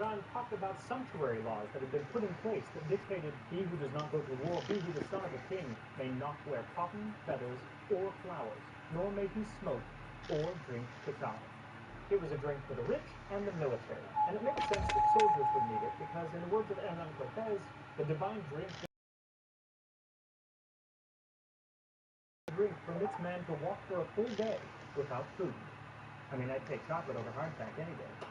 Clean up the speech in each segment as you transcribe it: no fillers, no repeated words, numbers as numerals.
Iran talked about sumptuary laws that had been put in place that dictated he who does not go to war, he who the son of a king, may not wear cotton, feathers, or flowers, nor may he smoke or drink cacao. It was a drink for the rich and the military, and it made sense that soldiers would need it because, in the words of Hernan Cortez, the divine drink permits man to walk for a full day without food. I mean, I'd take chocolate over hardtack any day,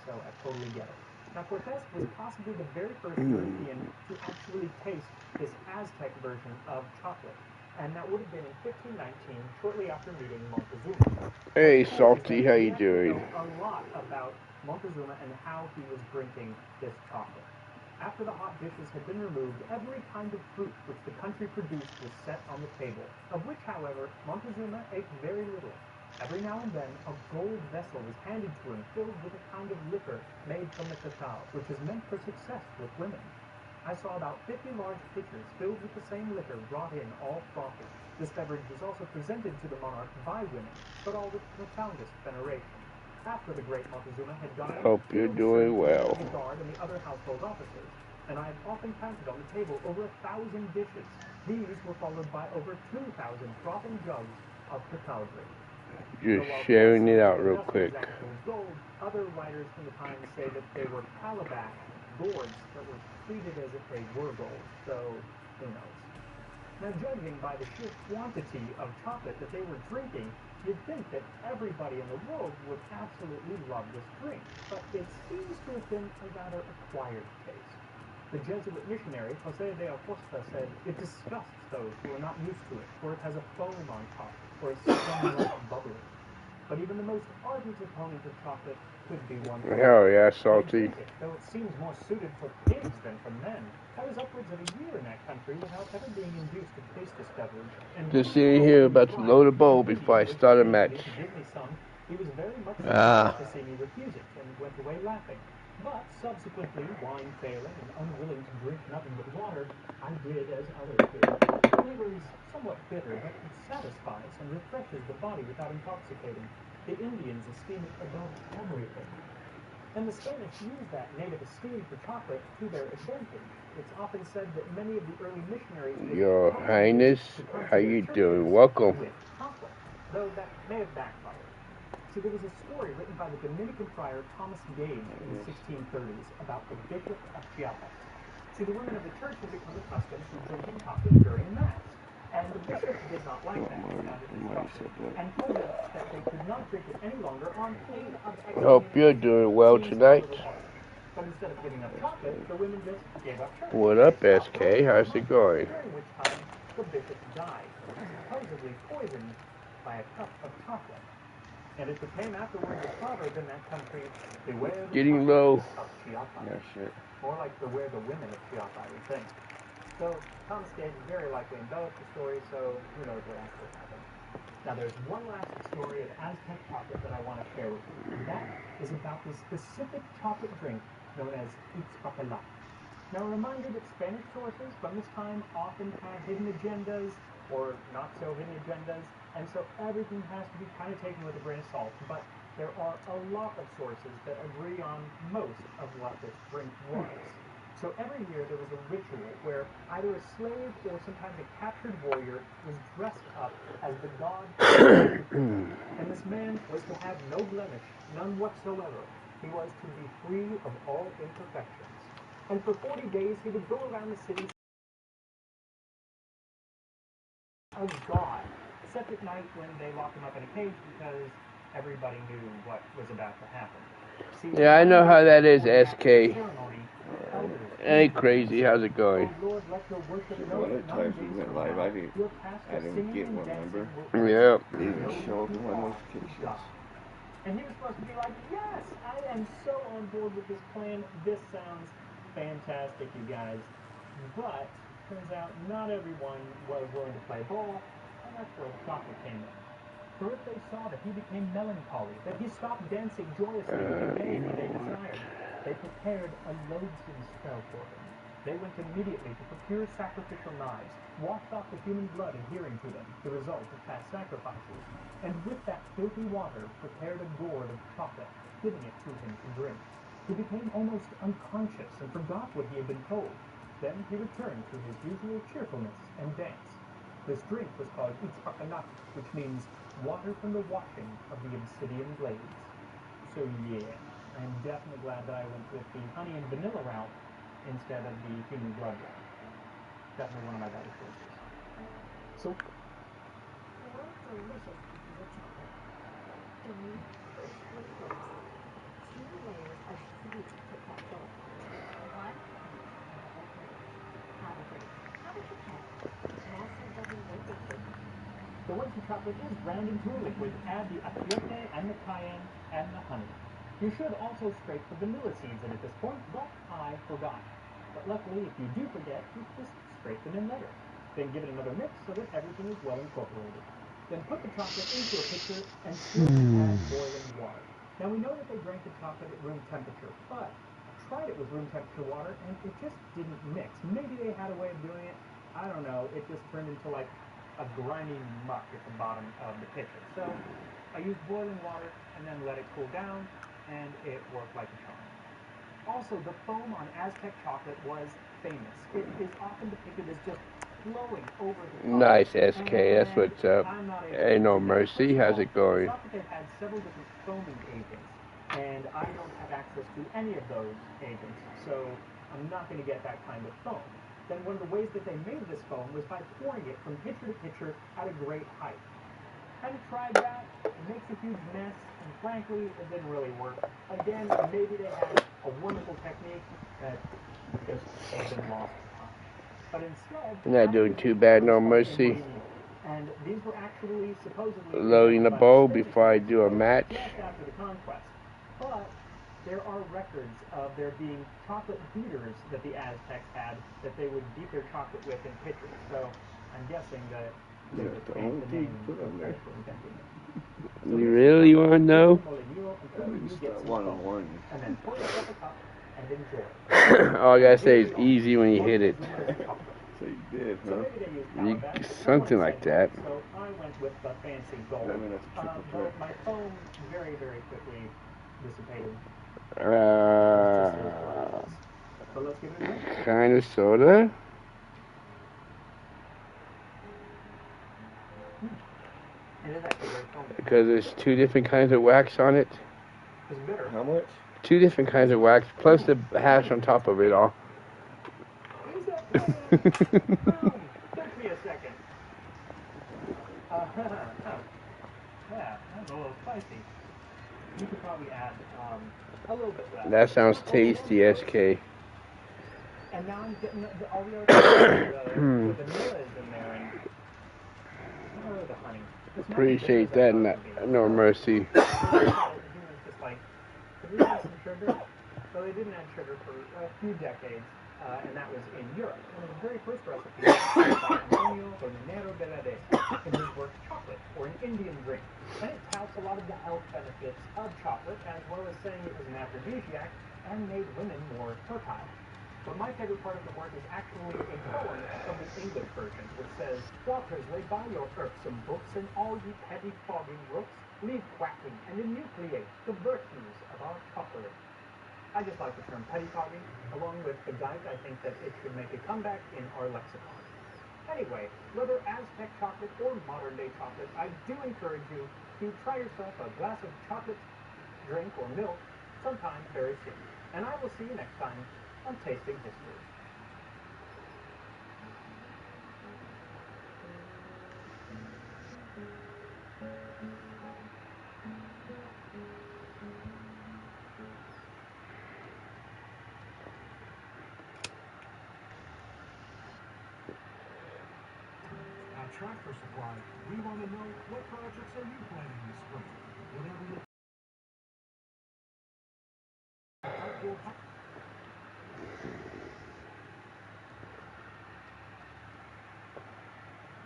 so I totally get it. Now, Cortez was possibly the very first European to actually taste this Aztec version of chocolate, and that would have been in 1519, shortly after meeting Montezuma. Hey, Salty, how you doing? A lot about Montezuma and how he was drinking this chocolate. After the hot dishes had been removed, every kind of fruit which the country produced was set on the table, of which, however, Montezuma ate very little. Every now and then, a gold vessel was handed to him filled with a kind of liquor made from the cacao, which is meant for success with women. I saw about 50 large pitchers filled with the same liquor brought in, all frothy. This beverage was also presented to the monarch by women, but all with the profoundest veneration. After the great Montezuma had gone, hope you're doing well. The guard and the other household officers, and I have often counted on the table over 1,000 dishes. These were followed by over 2,000 frothing jugs of cacao drink. Just sharing it out real quick. Gold, other writers from the time say that they were calabash gourds that were treated as if they were gold, so who knows. Now, judging by the sheer quantity of chocolate that they were drinking, you'd think that everybody in the world would absolutely love this drink, but it seems to have been a rather acquired taste. The Jesuit missionary, Jose de Acosta, said, "It disgusts those who are not used to it, for it has a foam on top, or a strong bubbling." But even the most ardent opponent of chocolate could be one. Hell yeah, Salty. Though it seems more suited for pigs than for men. I was upwards of a year in that country without ever being induced to taste this beverage. And just sitting here about to load a bowl before I start a match. He was very much surprised to see me refuse it and went away laughing. But subsequently, wine failing and unwilling to drink nothing but water, I did as others did. The flavor is somewhat bitter, but it satisfies and refreshes the body without intoxicating. The Indians esteem it above everything. And the Spanish use that native esteem for chocolate to their advantage. It's often said that many of the early missionaries... Your Highness, how you doing? Welcome. ...with chocolate, though that may have backfired. See, there was a story written by the Dominican friar Thomas Gage in the 1630s about the Bishop of Chiapas. See, the women of the church had become accustomed to drinking chocolate during Mass, and the bishop did not like that, and told them that they could not drink it any longer on pain of excommunication. Hope you're doing well tonight. But instead of giving up chocolate, the women just gave up church. What up, SK? How's it going? During which time, the bishop died, supposedly poisoned by a cup of chocolate. And it became afterwards a proverb in that country, beware the getting low. Of Chiapas. Yeah, shit. More like beware the women of Chiapas, I would think. So Thomas Gage very likely embellished the story, so who knows what actually happened. Now there's one last story of Aztec chocolate that I want to share with you, and that is about the specific chocolate drink known as Ixpapela. Now a reminder that Spanish sources from this time often have hidden agendas, or not so hidden agendas, and so everything has to be kind of taken with a grain of salt, but there are a lot of sources that agree on most of what this drink was. So every year there was a ritual where either a slave or sometimes a captured warrior was dressed up as the god, and this man was to have no blemish, none whatsoever. He was to be free of all imperfections. And for 40 days he would go around the city as God, except at night when they locked him up in a cage because everybody knew what was about to happen. See, yeah, I know how that is, SK. Hey, crazy, how's it going? One of the times we went live, I didn't get one, remember? Yeah. They didn't show up in my notifications. And he was supposed to be like, yes, I am so on board with this plan. This sounds fantastic, you guys. But turns out not everyone was willing to play ball, and that's where the chocolate came in. For if they saw that he became melancholy, that he stopped dancing joyously with the gaiety they desired, they prepared a loathsome spell for him. They went immediately to procure sacrificial knives, washed off the human blood adhering to them, the result of past sacrifices, and with that filthy water prepared a gourd of chocolate, giving it to him to drink. He became almost unconscious and forgot what he had been told. Then he returned to his usual cheerfulness and dance. This drink was called Itzpakanat, which means water from the washing of the obsidian blades. So yeah, I'm definitely glad that I went with the honey and vanilla route instead of the human blood route. Definitely one of my better choices. So, 4 delicious pieces of chocolate. 3 rich wafers. 2 layers of sweet Kit Kat filling. 1 double break. Have a break. Have a Kit Kat. Master double wafer cake. the working chocolate is ground into a liquid. Add the achiote and the cayenne and the honey. You should also scrape the vanilla seeds in at this point, but I forgot. But luckily, if you do forget, you just scrape them in later. Then give it another mix so that everything is well incorporated. Then put the chocolate into a pitcher and slowly add boiling water. Now we know that they drank the chocolate at room temperature, but I tried it with room temperature water and it just didn't mix. Maybe they had a way of doing it. I don't know. It just turned into like a grimy muck at the bottom of the pitcher. So I used boiling water and then let it cool down, and it worked like a charm. Also, the foam on Aztec chocolate was famous. It is often depicted as just flowing over the top. Nice, SK. That's what's up. Ain't no mercy. How's it going? I thought that they had several different foaming agents, and I don't have access to any of those agents, so I'm not going to get that kind of foam. Then one of the ways that they made this foam was by pouring it from pitcher to pitcher at a great height. Kind of tried that. It makes a huge mess, and frankly, it didn't really work. Again, maybe they had a wonderful technique that just has been lost to time. But instead, Not doing too bad, no mercy. and these were actually supposedly Loading the bowl before I do a match. just after the conquest. But there are records of there being chocolate beaters that the Aztecs had that they would beat their chocolate with in pitchers. So I'm guessing that they Yeah, just the changed only the thing name you put on there. for inventing it. You really want to know? At least one-on-one. And then pour yourself a cup and enjoy. All I gotta say is easy when you hit it. So you did, So huh? maybe they used You, Calabash. something like that. So I went with the fancy gold. I mean, that's a triple Though threat. my foam very, very quickly dissipated. So let's give it a drink. Kind of, sorta. It is actually very foamy. Because there's 2 different kinds of wax on it. It's bitter. How much? 2 different kinds of wax, plus the hash on top of it all. Is that took me a second. Yeah, that's a little spicy. You could probably add a little bit less. That sounds tasty, SK. And now I'm getting all the other the vanilla is in there and the honey. Appreciate that, no mercy. Just like, could we add some sugar? So they didn't add sugar for a few decades, and that was in Europe. One of the very first recipes by Antonio Colmenero de la Dehesa in his work Chocolate, or an Indian drink. And it touts a lot of the health benefits of chocolate, as well as saying it was an aphrodisiac and made women more fertile. But my favorite part of the work is actually a poem from the English version, which says, "Daughters, lay by your irksome books, and all ye petty fogging rooks, leave quacking and enucleate the virtues of our chocolate." I just like the term pettifogging. Along with the Geit, I think that it should make a comeback in our lexicon. Anyway, whether Aztec chocolate or modern day chocolate, I do encourage you to try yourself a glass of chocolate drink or milk sometime very soon. And I will see you next time on Tasting History. At Tractor Supply, we want to know, what projects are you planning this spring? Whatever you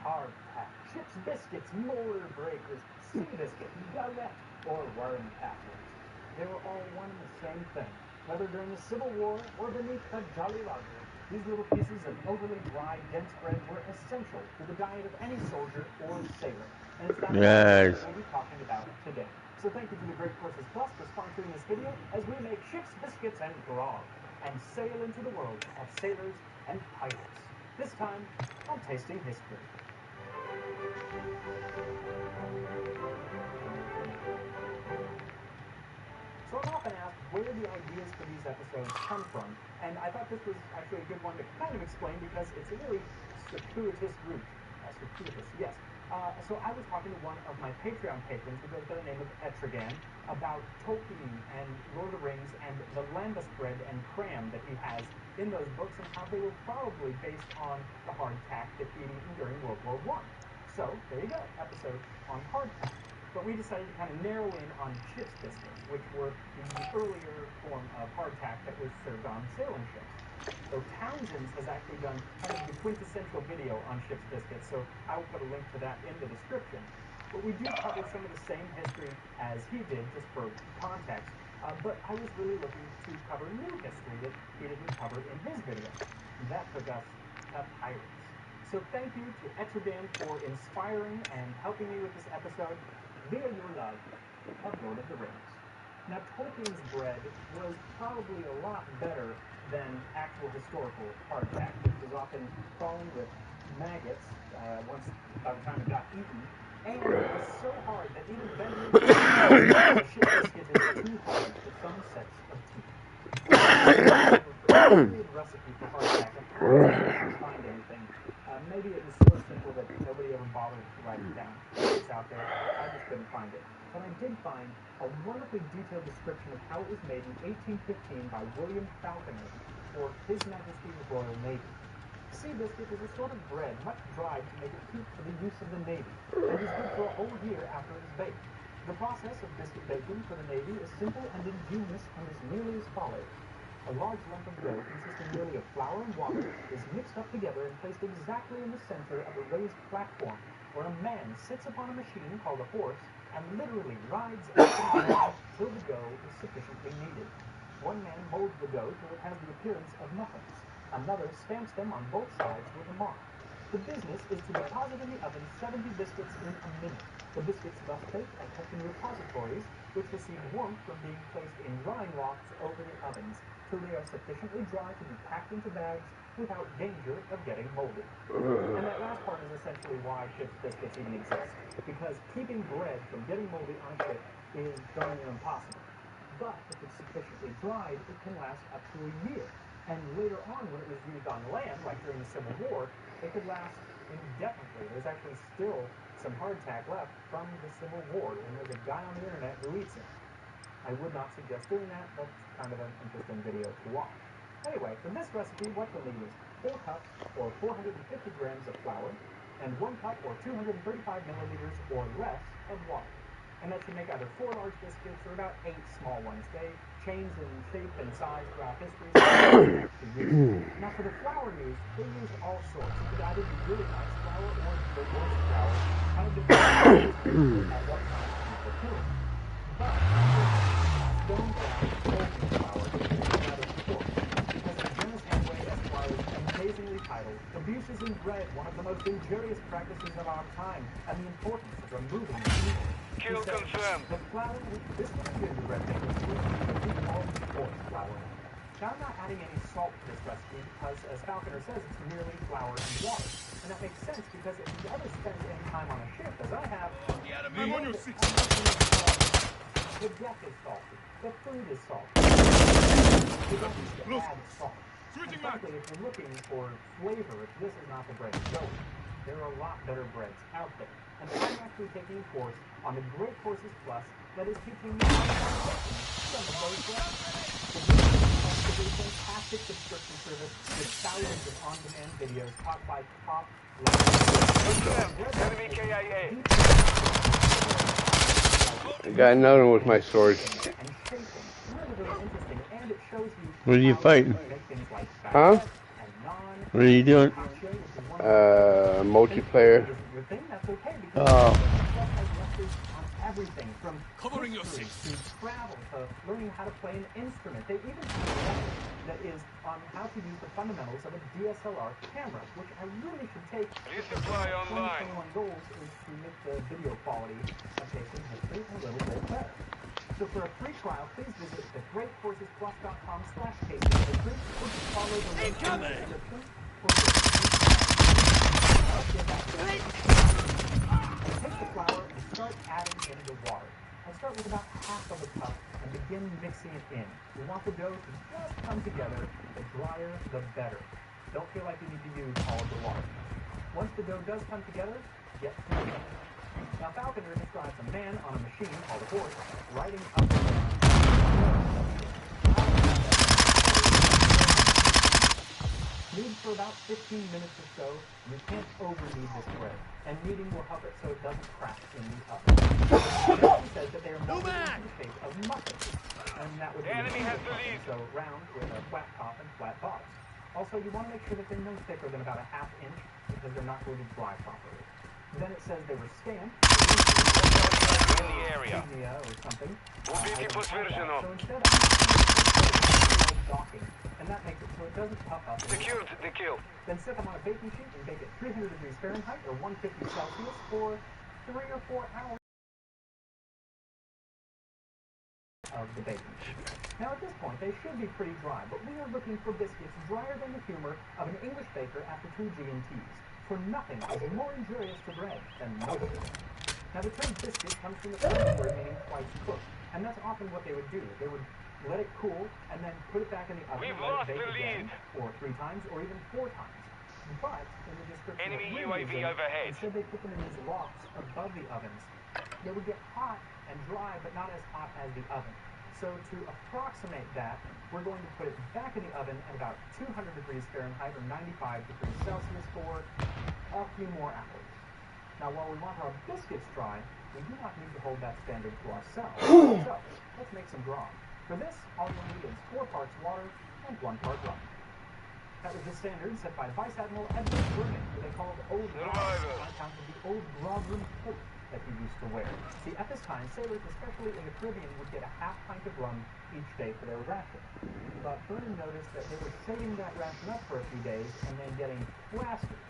Hard pack, chips, biscuits, molar breakers, sea biscuit, galette, or worm castles. They were all one and the same thing. Whether during the Civil War or beneath the Jolly Roger, these little pieces of overly dry, dense bread were essential to the diet of any soldier or sailor. And it's that we'll be talking about today. So thank you to the Great Courses Plus for sponsoring this video as we make ships, biscuits, and grog, and sail into the world of sailors and pirates. This time, on Tasting History. So I'm often asked where the ideas for these episodes come from, and I thought this was actually a good one to kind of explain because it's a really circuitous route. Circuitous, yes. So I was talking to one of my Patreon patrons who goes by the name of Etrigan about Tolkien and Lord of the Rings and the lambus bread and cram that he has in those books and how they were probably based on the hardtack that he had eaten during World War I. So there you go, episode on hardtack. But we decided to kind of narrow in on ship's biscuits, which were the earlier form of hardtack that was served on sailing ships. So Townsend's has actually done kind of the quintessential video on ship's biscuits, so I will put a link to that in the description. But we do cover some of the same history as he did, just for context, but I was really looking to cover new history that he didn't cover in his video. That took us to pirates. So thank you to Etrigan for inspiring and helping me with this episode via your love of Lord of the Rings. Now, Tolkien's bread was probably a lot better than actual historical hardtack, which was often crawling with maggots once by the time it got eaten, and it was so hard that even Benjamin the ship biscuit is too hard for some sets of teeth. A good recipe for hardtack, and I couldn't find anything. Maybe it was so simple that nobody ever bothered to write it down. It's out there. I just couldn't find it. But I did find a wonderfully detailed description of how it was made in 1815 by William Falconer for His Majesty's Royal Navy. Sea biscuit is a sort of bread, much dried to make it keep for the use of the Navy, and is good for a whole year after it is baked. The process of biscuit baking for the Navy is simple and ingenious and is nearly as follows. A large lump of dough consisting merely of flour and water is mixed up together and placed exactly in the center of a raised platform, where a man sits upon a machine called a horse and literally rides up and down till the dough is sufficiently kneaded. One man molds the dough till it has the appearance of muffins. Another stamps them on both sides with a mark. The business is to deposit in the oven 70 biscuits in a minute. The biscuits thus baked are kept in repositories, which receive warmth from being placed in drying lofts over the ovens, till they are sufficiently dry to be packed into bags without danger of getting molded. And that last part is essentially why ship's biscuits even exist, because keeping bread from getting moldy on a ship is darn near impossible. But if it's sufficiently dried, it can last up to a year. And later on, when it was used on land, like during the Civil War, it could last indefinitely. There's actually still some hardtack left from the Civil War, and there's a guy on the internet who eats it. I would not suggest doing that, but it's kind of an interesting video to watch. Anyway, for this recipe, what you'll need is 4 cups or 450 grams of flour, and 1 cup or 235 milliliters or less of water. And that should make either 4 large biscuits or about 8 small ones. They change in shape and size throughout history. Now for the flour used, they used all sorts. It could either be really nice flour or the worst flour, kind of depending at what time people do it. But stone ground Tolkien flour is rather poor, because of Dennis Hanway Esquire's amazingly titled Abuses in Bread, one of the most injurious practices of our time, and the importance of removing evil. Kill confirmed. The flour which this gingerbread maker uses should be called horse flour. Now, I'm not adding any salt to this recipe because, as Falconer says, it's merely flour and water. And that makes sense because if you've ever spent any time on a ship, as I have, I'm on your 6. the deck is salty. The food is salty. You don't need to add salt. And frankly, if you're looking for flavor, if this is not the bread to go with, there are a lot better breads out there. And I'm actually taking a course on the Great Courses Plus that is teaching me how to make some of those breads. It's a fantastic subscription service with thousands of on-demand videos taught by top Enemy KIA. I got another one with my sword. What are you fighting? Huh? What are you doing? Multiplayer. Oh. Everything from Covering your history six. to travel to learning how to play an instrument. They even have a that is on how to use the fundamentals of a DSLR camera, which I really should take. Resupply online. 2021 goals is to make the video quality of Tasting History a little bit better. So for a free trial, please visit thegreatcoursesplus.com/tasting history or follow the link in the description for your Take the flour and start adding in the water. I'll start with about half of a cup and begin mixing it in. We want the dough to just come together. The drier, the better. Don't feel like you need to use all of the water. Once the dough does come together, get to it. Now Falconer describes a man on a machine called a horse riding up and down. Knead for about 15 minutes or so. You can't over-knead this bread, and kneading will help it so it doesn't crack in the oven. He says that they are molded into the shape of muffins, and that would be so round with a flat top and flat bottom. Also, you want to make sure that they're no thicker than about a ½ inch because they're not going to dry properly. Then it says they were stamped In the area. or something. We'll get you version of. So instead, I'm docking, and that makes it so it doesn't puff up. Secured the kill. Then set them on a baking sheet and bake at 300 degrees Fahrenheit or 150 Celsius for 3 or 4 hours of the baking sheet. Now at this point, they should be pretty dry, but we are looking for biscuits drier than the humor of an English baker after 2 G&Ts. For nothing is more injurious to bread than molding. Now the term biscuit comes from the French word meaning twice cooked, and that's often what they would do. They would let it cool and then put it back in the oven and let it bake again, or 3 times, or even 4 times. But in the description Enemy of UAV overhead. instead they put them in these lofts above the ovens. They would get hot and dry, but not as hot as the oven. So to approximate that, we're going to put it back in the oven at about 200 degrees Fahrenheit or 95 degrees Celsius for a few more hours. Now, while we want our biscuits dry, we do not need to hold that standard to ourselves. So, let's make some grog. For this, all you'll need is 4 parts water and 1 part rum. That was the standard set by Vice Admiral Edward Vernon, who they called Old Grog, on account of the old grog room coat that he used to wear. See, at this time, sailors, especially in the Caribbean, would get a ½ pint of rum each day for their ration. But Vernon noticed that they were saving that ration up for a few days and then getting plastered.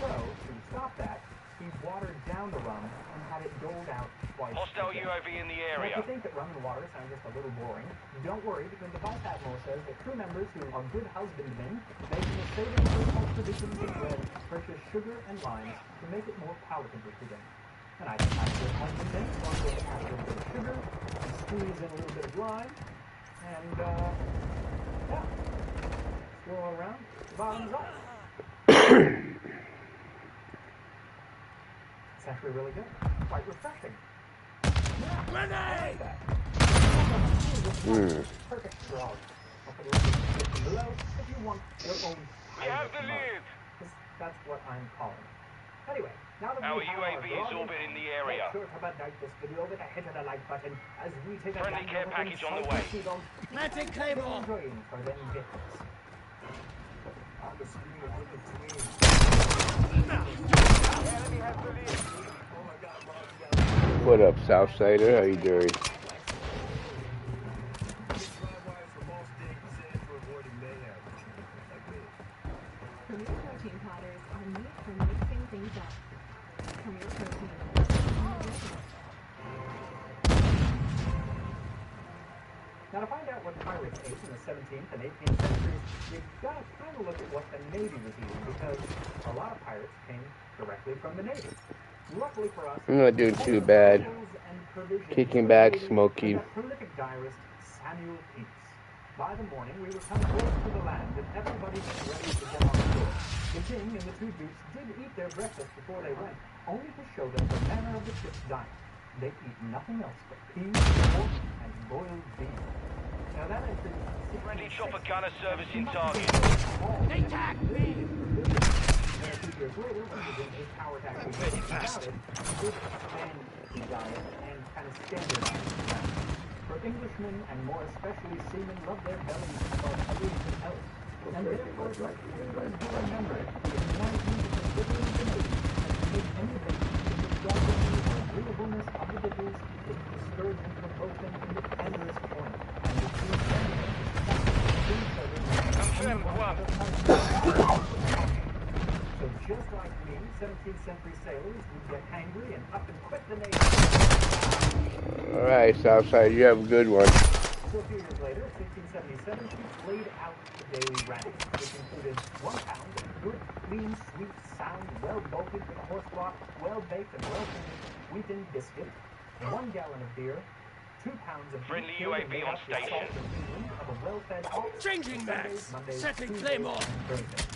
So, to stop that, he watered down the rum and had it doled out twice. Hostile a day. UAV in the Now, area. if you think that rum and water sound just a little boring, don't worry, because the Vice Admiral says that crew members who are good husbandmen, making a saving for salt provisions and bread, purchase sugar and limes to make it more palatable to them. And I think I'm a good husbandman, so I'm going to add a little bit of sugar, and squeeze in a little bit of lime, and, yeah, swirl around, bottoms up. It's actually really good. Quite refreshing. Yeah, I like that. Perfect grog. I'll put a link in the description below if you want your own. We have the lead. That's what I'm calling it. Anyway, now that Our we have UAV is grog orbiting the area. make sure to like this video with a hit of the like button as we take Friendly a care package on the way. Planting Claymore. Enjoying for them victims. On the screen, on the screen. Enemy has the lead. What up, Southsider? How you doing? Premier protein powders are made for mixing things up. Premier protein. Now, to find out what pirates ate in the 17th and 18th centuries, you've got to kind of look at what the Navy was eating, because a lot of pirates came directly from the Navy. Luckily for us, I'm not doing too bad. Kicking back, smoking. Prolific diarist Samuel Pepys. By the morning, we were coming close to the land, and everybody was ready to get on shore. The king and the 2 dukes did eat their breakfast before they went, only to show them the manner of the ship's diet. They eat nothing else but peas, pork, and boiled beans. Now that entry is Friendly chopper gunner servicing target. They tagged me! And a few years later, when he did his power attack about it, he did expand the diet and kind of standardize it. For Englishmen, and more especially seamen, love their bellies above everything else. And therefore, it's like sailors will remember it. The United Nations of Liberty and Navy has made anything in the geography or agreeableness of the victors, it discouraged and provoked them in the tenderest point. And the true standard of respect between each other Confirmed one. So just like me, 17th century sailors would get angry and up and quit the navy. Alright, Southside, you have a good one. So a few years later, 1677, she laid out the daily ranks, which included 1 pound of good, clean, sweet, sound, well-bolted with a horse block, well-baked and well-treated wheaten biscuit, 1 gallon of beer, 2 pounds of Friendly beef UAV on station. of a well-fed ox, Changing Sundays, max. Mondays, Setting Tuesdays, Claymore. and Thursdays.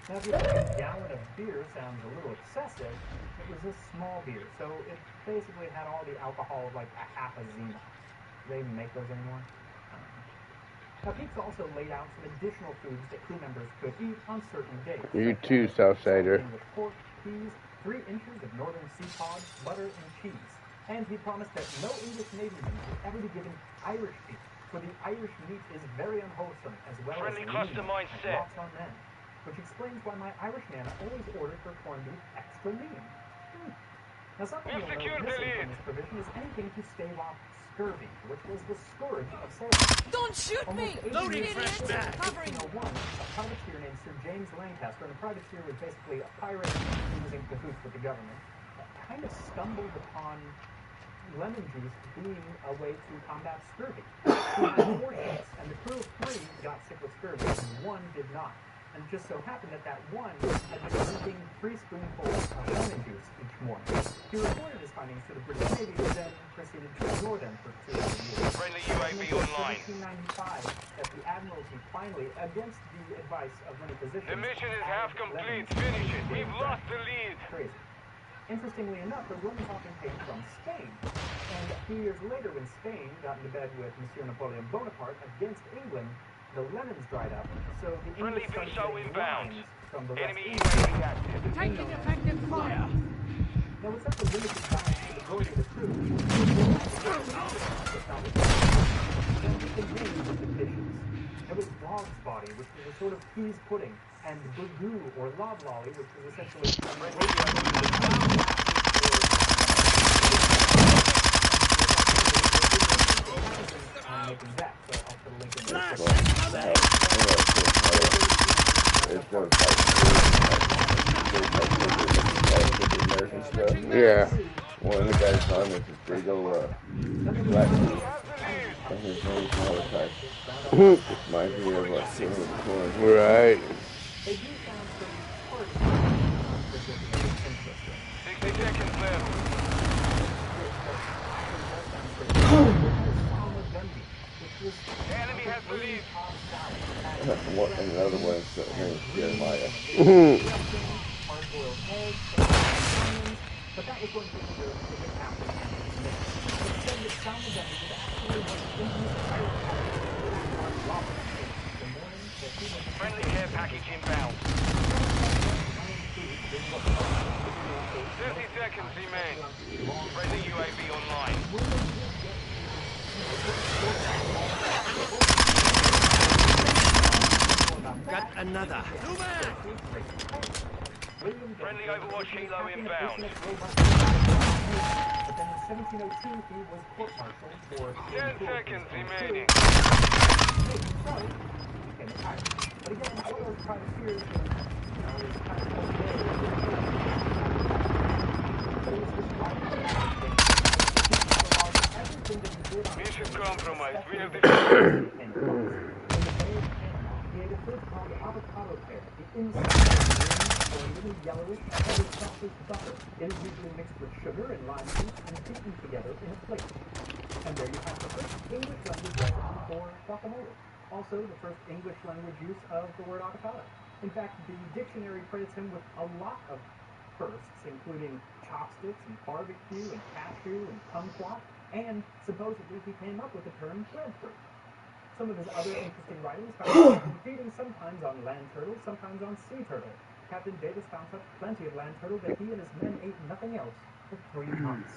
Now, if you think a gallon of beer sounds a little excessive, it was a small beer, so it basically had all the alcohol of like a half a Zima. Do they even make those anymore? Now, Pepys also laid out some additional foods that crew members could eat on certain days. You too, Southsider. With pork, peas, 3 inches of northern sea cod, butter, and cheese. And he promised that no English Navyman would ever be given Irish beef, for the Irish meat is very unwholesome, as well Friendly as cluster lean mine and set. lots on men. Which explains why my Irish nana always ordered her corned beef extra lean. Now, something We've you'll secured note the missing lead. from this provision is anything to stave off scurvy, which was the scourge of sailors. Don't shoot me! Loading Idiot. fresh mag. Covering. 1601, a privateer named Sir James Lancaster, and a privateer was basically a pirate who was in cahoots with the government, kind of stumbled upon lemon juice being a way to combat scurvy. He had 4 ships, and the crew of 3 got sick with scurvy, and 1 did not. And it just so happened that 1 had been drinking 3 spoonfuls of lemon juice each morning. He reported his findings to the British Navy, who then proceeded to ignore them for 2 years. Friendly UAV online. 1795, that the Admiralty finally, against the advice of many physicians, The mission is added half complete. lemons Finish it. to We've the lost bread. the lead. Crazy. Interestingly enough, the Romans often came from Spain, and a few years later when Spain got into bed with Monsieur Napoleon Bonaparte against England, the lemons dried up, so the Friendly English started VSO getting inbound. limes from the Enemy West UAV Indies. active. Taking effective fire. Now, with such a limited diet for the majority of the crew, then the name of the dishes. There was dog's body, which was a sort of peas pudding, and burgoo, or loblolly, which was essentially making that, so I'll put a link in the It's those American stuff. Yeah. One of the guys on this is big old black dude. And his name's Malachi. Just reminds me of corn. Right. They do sound pretty important. 60 seconds left. Enemy has the lead. And another one's named Jeremiah. Hard-boiled eggs, but that was going to be reserved for the captain. Instead, the salmon was actually what Indian pirate the morning that he was Friendly care package inbound. 30 seconds remain. Friendly UAV online. Got another. Friendly Overwatch Helo inbound. But then in 1702, he was court-martialed for 10 seconds remaining. But again, all those privateers was kind of Mission compromised. We have the he had a food called avocado pear. The inside is green, or a little yellowish, heavy sausage butter. It is usually mixed with sugar and lime juice and beaten together in a plate. And there you have the first English language recipe for guacamole. Also, the first English language use of the word avocado. In fact, the dictionary credits him with a lot of firsts, including chopsticks and barbecue and cashew and kumquat, and supposedly he came up with the term breadfruit. Some of his other interesting writings found him feeding sometimes on land turtle, sometimes on sea turtle. Captain Davis found such plenty of land turtle that he and his men ate nothing else for 3 months.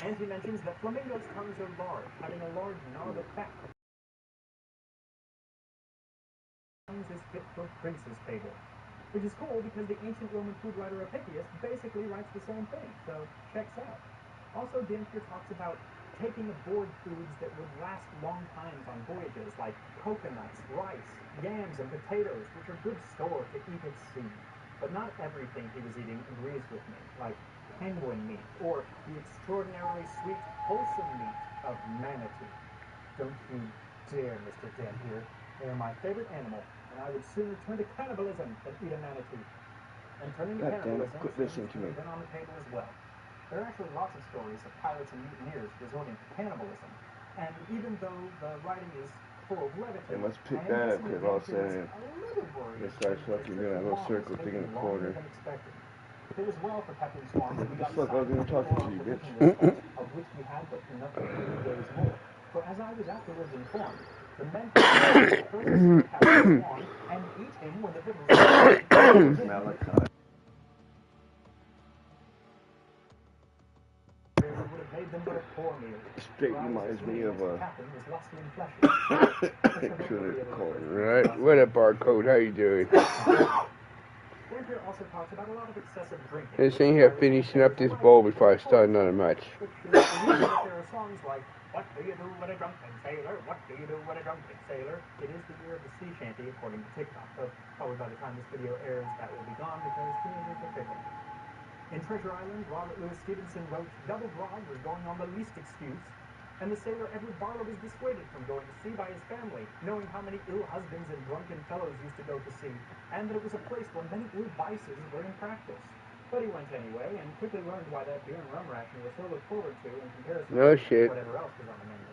And he mentions that flamingos' tongues are large, having a large knob of fat. Tongues is fit for prince's table. Which is cool because the ancient Roman food writer Apicius basically writes the same thing, so checks out. Also, Dampier talks about taking aboard foods that would last long times on voyages, like coconuts, rice, yams, and potatoes, which are good store to eat at sea. But not everything he was eating agrees with me, like penguin meat, or the extraordinarily sweet, wholesome meat of manatee. Don't you dare, Mr. Dead here. They are my favorite animal, and I would sooner turn to cannibalism than eat a manatee. And turning to God damn it, cannibalism quit listening to me. has been on the table as well. There are actually lots of stories of pirates and mutineers resorting to cannibalism, and even though the writing is full of levity, They must pick I am that up, guessing because all of a adventurers sudden a little worried it starts that fucking doing that little circle thing in the corner. than expected. It was well for Captain Swan that we got Fuck, I was gonna talk to oral you, provision bitch. list, of which we had but enough for 3 days more. For as I was afterwards informed, the men first kill Captain Swan and eat him when the victims Malachi. would have made them but a poor meal. Straight reminds me of a Captain was lusty and fleshy. truly cold. Right, what up, Barcode? How you doing? Winter also talks about a lot of excessive drinking. Just sitting here finishing up this bowl before I start another match. There are songs like, what do you do when a drunken sailor? What do you do when a drunken sailor? It is the year of the sea shanty, according to TikTok. So probably by the time this video airs, that will be gone because teenagers are fickle. In Treasure Island, Robert Louis Stevenson wrote, double grog was going on the least excuse, and the sailor Edward Barlow was dissuaded from going to sea by his family, knowing how many ill husbands and drunken fellows used to go to sea, and that it was a place where many ill vices were in practice. But he went anyway, and quickly learned why that beer and rum ration was so looked forward to in comparison No to shit. whatever else was on the menu.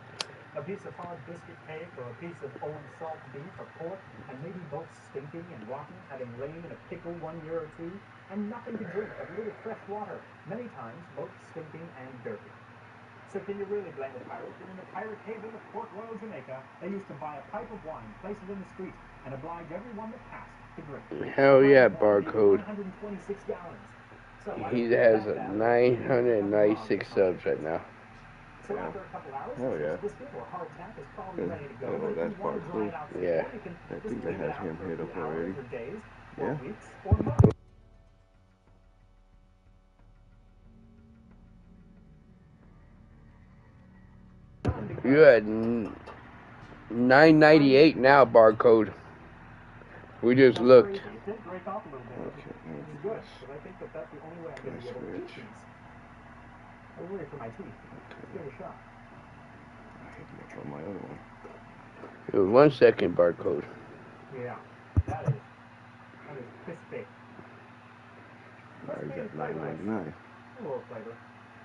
A piece of hard biscuit cake, or a piece of old salt beef, or pork, and maybe both stinking and rotten, having lain in a pickle 1 year or two, and nothing to drink but a little fresh water, many times both stinking and dirty. So can you really blame a pirate that in the pirate haven of Port Royal, Jamaica, they used to buy a pipe of wine, place it in the street, and oblige everyone that passed to drink? Hell yeah, Barcode. 126 gallons. So He has 996 subs right now. so after a couple hours, Hell yeah. biscuit or hardtack is probably ready to go. Oh, But if that's you want to dry Barcode. it out some Yeah. more, you can I just think I leave it have out him for a hit few up hours already. or days, or Yeah. weeks, or months. You at 998 now, Barcode. We just looked. It did break off a little bit, Okay, let me which is do good, this. because I think that that's the only way I'm going to be able to Switch. eat these. I worry for my teeth. Let's give it a shot. I hit him up on my other one. It was 1 second, Barcode. Yeah, that is crispy. Now he's at $9.99. A little flavor.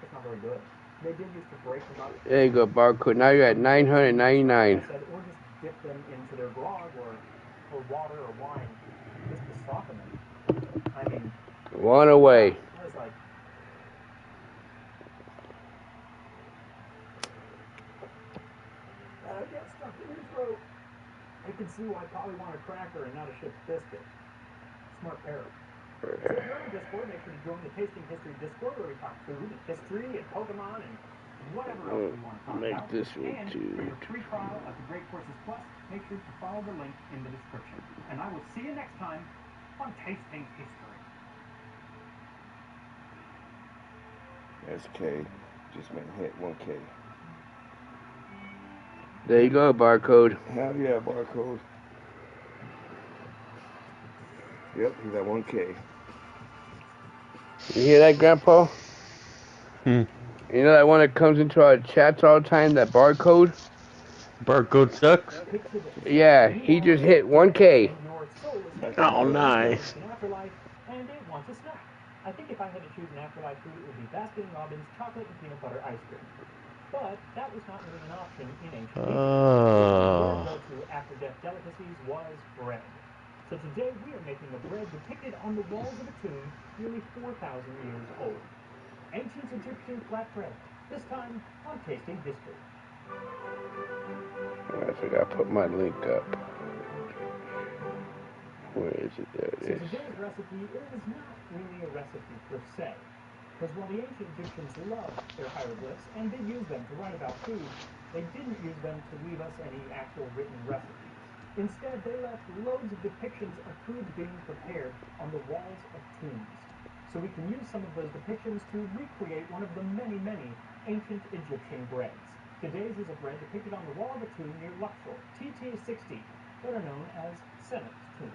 It's not very good. They did used to break them up. There you go, Barcode. Now you're at 999. Like I said, or just dip them into their grog or water or wine just to soften them. I mean, One away. I was like, get stuck in your throat. I can see why Polly want a cracker and not a ship's biscuit. Smart parrot. So if you're on Discord, make sure to join the Tasting History Discord where we talk food and history and Pokemon and whatever else we want to talk Make about. this one And too. for your free trial of the Great Courses Plus, make sure to follow the link in the description. And I will see you next time on Tasting History. SK just been hit 1K. There you go, Barcode. Hell yeah, Barcode. Yep, he's at 1K. You hear that, Grandpa? Hmm. You know that one that comes into our chats all the time, that Barcode? Barcode sucks. Yeah, he just hit 1K. Oh, nice. And it wants a snack. I think if I had to choose an afterlife food, it would be Baskin Robbins chocolate and peanut butter ice cream. But that was not really an option in ancient Egypt. Oh. Their go-to after-death delicacies was bread. So today we are making a bread depicted on the walls of a tomb nearly 4,000 years old. Ancient Egyptian flatbread. This time on Tasting History. I forgot to put my link up. Where is it? There it So is. today's recipe is not really a recipe per se. Because while the ancient Egyptians loved their hieroglyphs and did use them to write about food, they didn't use them to leave us any actual written recipes. Instead, they left loads of depictions of foods being prepared on the walls of tombs. So we can use some of those depictions to recreate one of the many, many ancient Egyptian breads. Today's is a bread depicted on the wall of a tomb near Luxor, TTA-60, better known as Semet's tomb.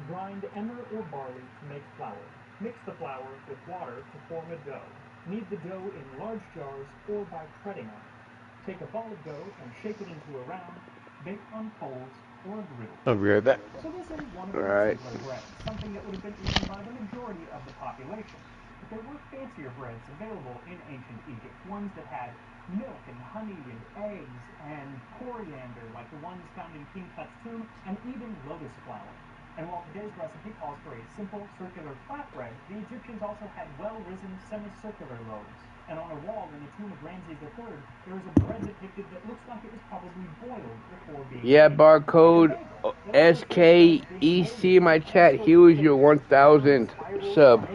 Grind emmer or barley to make flour. Mix the flour with water to form a dough. Knead the dough in large jars or by treading on it. Take a ball of dough and shake it into a round. Bake on coals or a griddle. I'll be right back. So this is one of the Right. simpler breads, something that would have been eaten by the majority of the population. But there were fancier breads available in ancient Egypt, ones that had milk and honey and eggs and coriander, like the ones found in King Tut's tomb, and even lotus flour. And while today's recipe calls for a simple circular flatbread, the Egyptians also had well-risen semicircular loaves. And on a wall in the tomb of Ramses III, there is a bread depicted that looks like it was probably boiled before being Yeah, baked. barcode SKEC in my chat. He was your 1000 sub.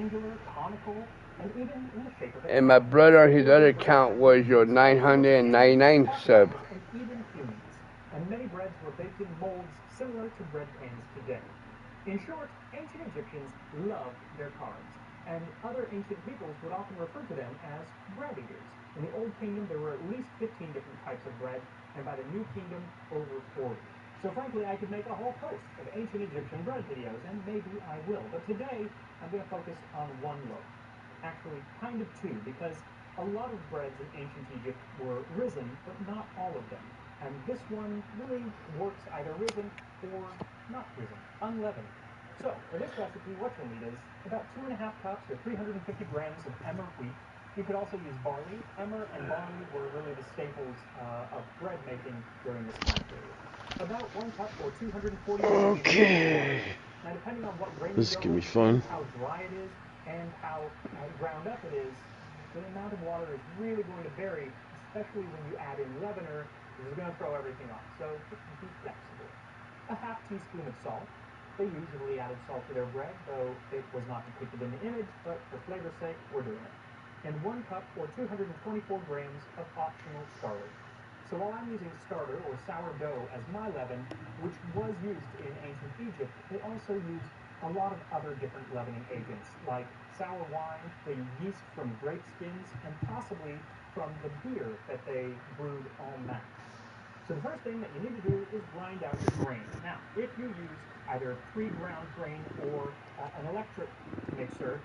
And my brother on his other account was your 999 sub. And many breads were baked in molds similar to bread pans today. In short, ancient Egyptians loved their carbs, and other ancient peoples would often refer to them as bread eaters. In the Old Kingdom, there were at least 15 different types of bread, and by the New Kingdom, over 40. So frankly, I could make a whole host of ancient Egyptian bread videos, and maybe I will. But today, I'm going to focus on one loaf. Actually, kind of two, because a lot of breads in ancient Egypt were risen, but not all of them. And this one really works either risen or not risen, unleavened. So, for this recipe, what you'll need is about 2.5 cups or 350 grams of emmer wheat. You could also use barley. Emmer and barley were really the staples of bread making during this time period. About 1 cup or 240 grams. Okay. Now, depending on what grain This you can go be with, fun. how dry it is, and how ground up it is, the amount of water is really going to vary, especially when you add in leavener, which is going to throw everything off. So just be flexible. A half teaspoon of salt. They usually added salt to their bread, though it was not depicted in the image, but for flavor's sake, we're doing it. And 1 cup or 224 grams of optional starter. So while I'm using starter or sourdough as my leaven, which was used in ancient Egypt, they also used a lot of other different leavening agents, like sour wine, the yeast from grape skins, and possibly from the beer that they brewed en masse. So the first thing that you need to do is grind out your grain. Now, if you use either pre-ground grain or an electric mixer,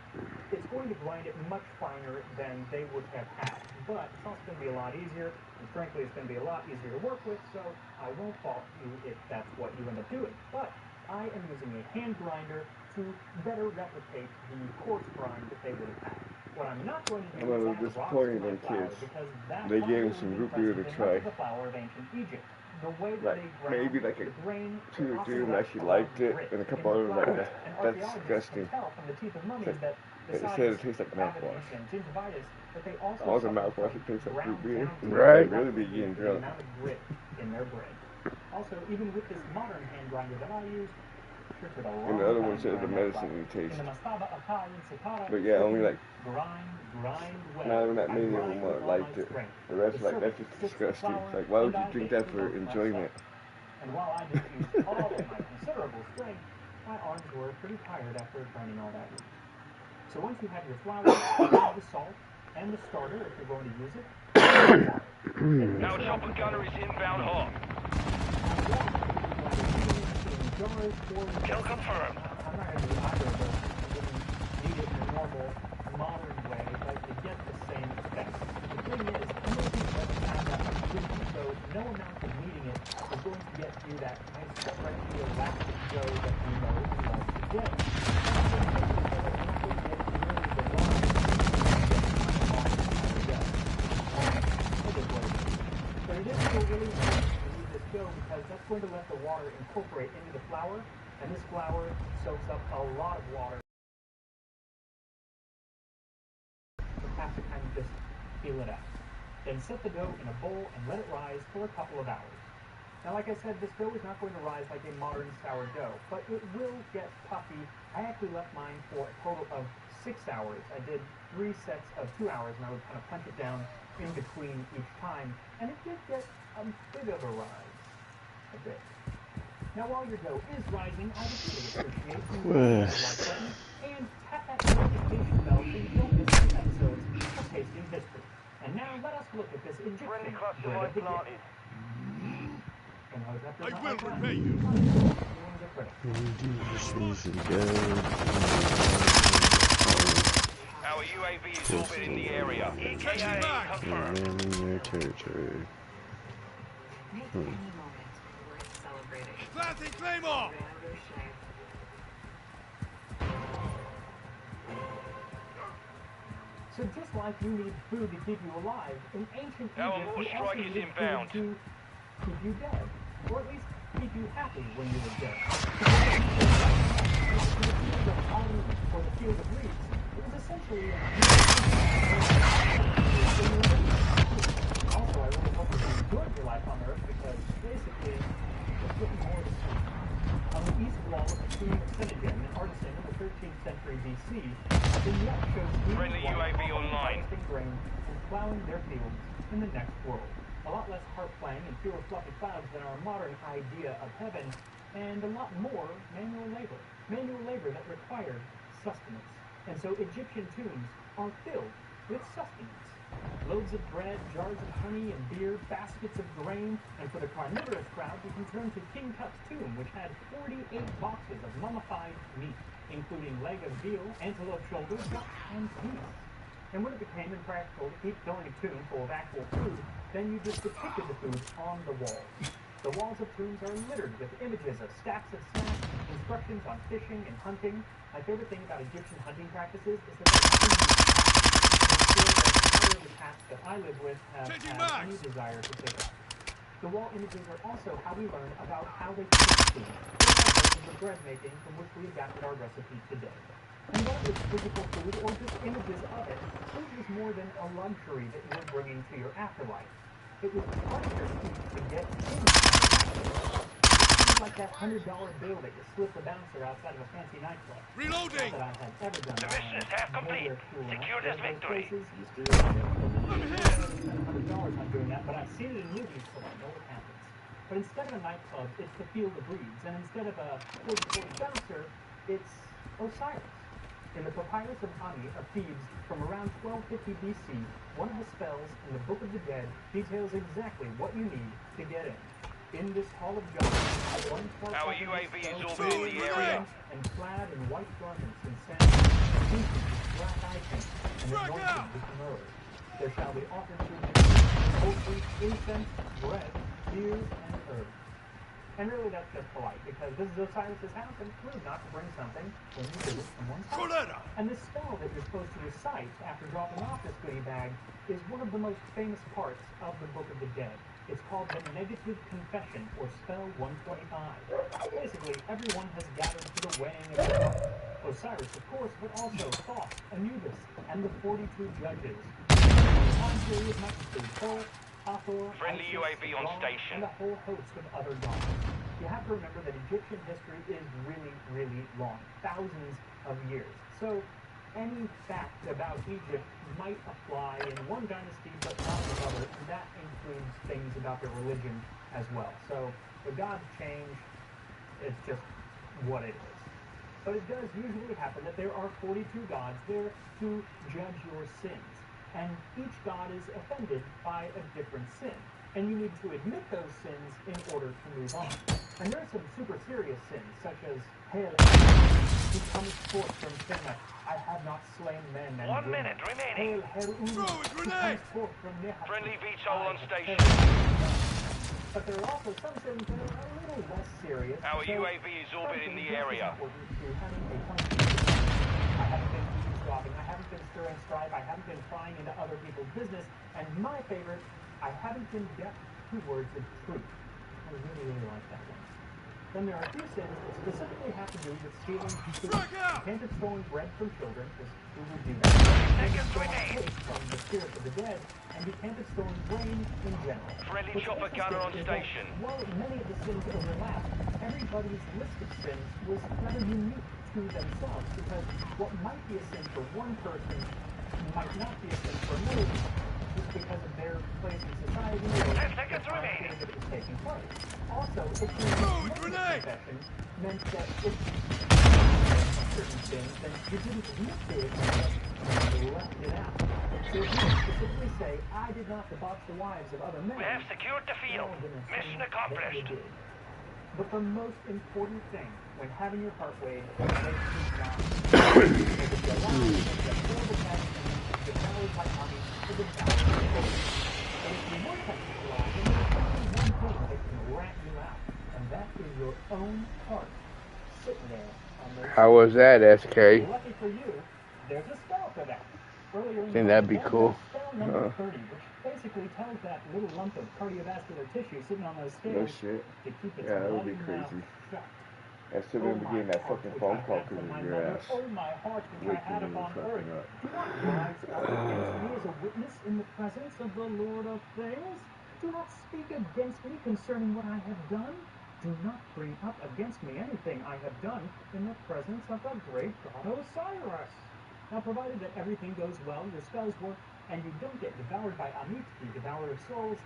it's going to grind it much finer than they would have had. But it's also going to be a lot easier, and frankly, it's going to be a lot easier to work with, so I won't fault you if that's what you end up doing. But I am using a hand grinder to better replicate the coarse grind that they would have had. What I'm not going to do I'm a is little add rocks to disappointed my in flour, kids. because that They flour gave him would some be root beer present to in try. much of the flour of ancient Egypt. The way that Like, they ground maybe like the grain 2 or often 3 of them left actually a lot of liked it, grit and a in couple the others were flour. like, And that's archaeologists disgusting. can tell from the teeth of mummies Like, that it besides said it tastes like cavity mouthwash. and gingivitis, that they also All the suffer mouthwash, from it tastes like root ground beer. down teeth Right. that Really be due getting to the drunk. amount of grit in their bread. Also, even with this modern hand grinder that I use, sure took a long And the other time one says the grinding that medicine flour. you taste. In the Mastaba Akai in Saqqara, But yeah, only like grind well. not even that I many of grind them with all liked my it. strength. The rest The like that's serpent just sticks the disgusting. flour, Like why would and you I drink bake that the for loaf enjoyment? myself. And while I didn't use all of my considerable strength, my arms were pretty tired after grinding all that wheat. So once you have your flour, add the salt and the starter if you're going to use it, and water. Now chopper gunner is inbound hot. Kill confirmed. I'm not going to do either of those. You need it in a normal, modern way, but you get the same effect. The thing is, MLB doesn't have that much vision, so no amount of kneading it is going to get you that nice, stretchy, elastic dough that you know and love to get. But it is still really important to knead this dough because that's going to let the water incorporate into the flour, and this flour soaks up a lot of water. You have to kind of just feel it out. Then set the dough in a bowl and let it rise for a couple of hours. Now, like I said, this dough is not going to rise like a modern sourdough, but it will get puffy. I actually left mine for a total of 6 hours. I did 3 sets of 2 hours, and I would kind of punch it down in between each time, and it did get a bit of a rise. A bit. Now, while your dough is rising, I would really appreciate you hitting that like button and tap that notification bell so you don't miss any episodes of Tasting History. And now let us look at this Egyptian Friendly cluster bread mine of the dead. planted. And those that I does not will like that, repay you. get rid of. Our UAV is orbiting the area. Changing back. Confirmed. Remaining their territory. Make any moment worth celebrating. Planting Claymore. So just like you need food to keep you alive, in ancient Our Egypt, more you strike also is needed inbound. food to keep you dead, or at least keep you happy when you were dead. The party or the field of reeds, it was essentially also, I really hope you enjoyed your life on Earth because basically, it's getting more to see. On the east wall of the tomb of Senegal, an artisan in the 13th century BC, a vignette shows Friendly UAV online. harvesting grain and plowing their fields in the next world. A lot less harp playing and fewer fluffy clouds than our modern idea of heaven, and a lot more manual labor that required sustenance. And so Egyptian tombs are filled with sustenance. Loaves of bread, jars of honey and beer, baskets of grain, and for the carnivorous crowd, we can turn to King Tut's tomb, which had 48 boxes of mummified meat, including leg of veal, antelope shoulder, duck, and penis. And when it became impractical to keep filling a tomb full of actual food, then you just depicted the food on the walls. The walls of tombs are littered with images of stacks of snacks, instructions on fishing and hunting. My favorite thing about Egyptian hunting practices is that the cats that I live with have had any desire to take up. The wall images are also how we learn about how they cook food, the bread making from which we adapted our recipe today. And whether it's physical food or just images of it, food was more than a luxury that you were bringing to your afterlife. It was part of your speech to get in. It's like that $100 bill that you slip the bouncer outside of a fancy nightclub. Reloading. Not that I had ever done The that. mission is half complete. Secure this victory. $100 on doing that, but I've seen it in movies, so I know what happens. But instead of a nightclub, it's the Field of Reeds, and instead of a 40-40 bouncer, it's Osiris. In the Papyrus of Ani of Thebes from around 1250 BC, one of the spells in the Book of the Dead details exactly what you need to get in. In this Hall of Judgment, one Our UAV is orbiting the area. and clad in white garments and sandals, painted with black eye paint, and anointed with myrrh. There shall be offered to you poultry, incense, bread, beers, and herbs. And really that's just polite, because this is Osiris' house, and it's rude not to bring something when you visit someone's house. And this spell that you're supposed to recite after dropping off this goodie bag is one of the most famous parts of the Book of the Dead. It's called the Negative Confession, or Spell 125. Basically, everyone has gathered to the weighing of the heart. Osiris, of course, but also Thoth, Anubis, and the 42 judges. The time period might include Horus, Hathor, Friendly Isis, UAV on Ra, station. and a whole host of other gods. You have to remember that Egyptian history is really, really long, thousands of years. So any fact about Egypt might apply in one dynasty but not another, and that includes things about their religion as well. So the gods change, it's just what it is. But it does usually happen that there are 42 gods there to judge your sins. And each god is offended by a different sin. And you need to admit those sins in order to move on. And there are some super serious sins, such as Hail, who comes forth from Shemah, I have not slain men and 1 women. minute remaining. Hail, Heru, who comes forth from Nehath, Friendly VTOL on station. But there are also some sins that are a little less serious. Our so UAV is orbiting the area. I haven't been eavesdropping, I haven't been stirring strife, I haven't been prying into other people's business, and my favorite, I haven't been deaf to words of truth. I really, really like that one. Then there are a few sins that specifically have to do with stealing food. You can't have stolen bread from children, because who would do that? You can't have stolen cakes from the spirits of the dead, and you can't have stolen grain in general. Friendly What's chopper gunner on interesting is station. that while many of the sins overlap, everybody's list of sins was rather unique to themselves, because what might be a sin for one person might not be a sin for another, just because of their place in society or 10 seconds remaining. that is taking place. Also, if you confession meant that if certain things, then you didn't admit to it, but and left it out. So if you specifically say, I did not debauch the wives of other men, We have secured the field. well, then Mission that accomplished. you did. But the most important thing when having your heart weighed is making you not because if you lie, you kill the cat, devoured by armies, or devoured by bullets. And if you more technically lie, then there's only one thing that can rat you out, and that is your own heart sitting there on those. How was that, SK? Lucky for you, there's a spell for that. Earlier in Think the that'd be game, cool. spell number 30, which basically tells that little lump of cardiovascular tissue sitting on those No scales shit. to keep its Yeah, that would be bloody mouth crazy. shut. I still remember getting that fucking phone call because of your ass Oh, my heart, which I had waking me upon earth. fucking up. Do not rise up against me as a witness in the presence of the Lord of things. Do not speak against me concerning what I have done. Do not bring up against me anything I have done in the presence of the great god Osiris. Now, provided that everything goes well, your spells work, and you don't get devoured by Amit, the devourer of souls,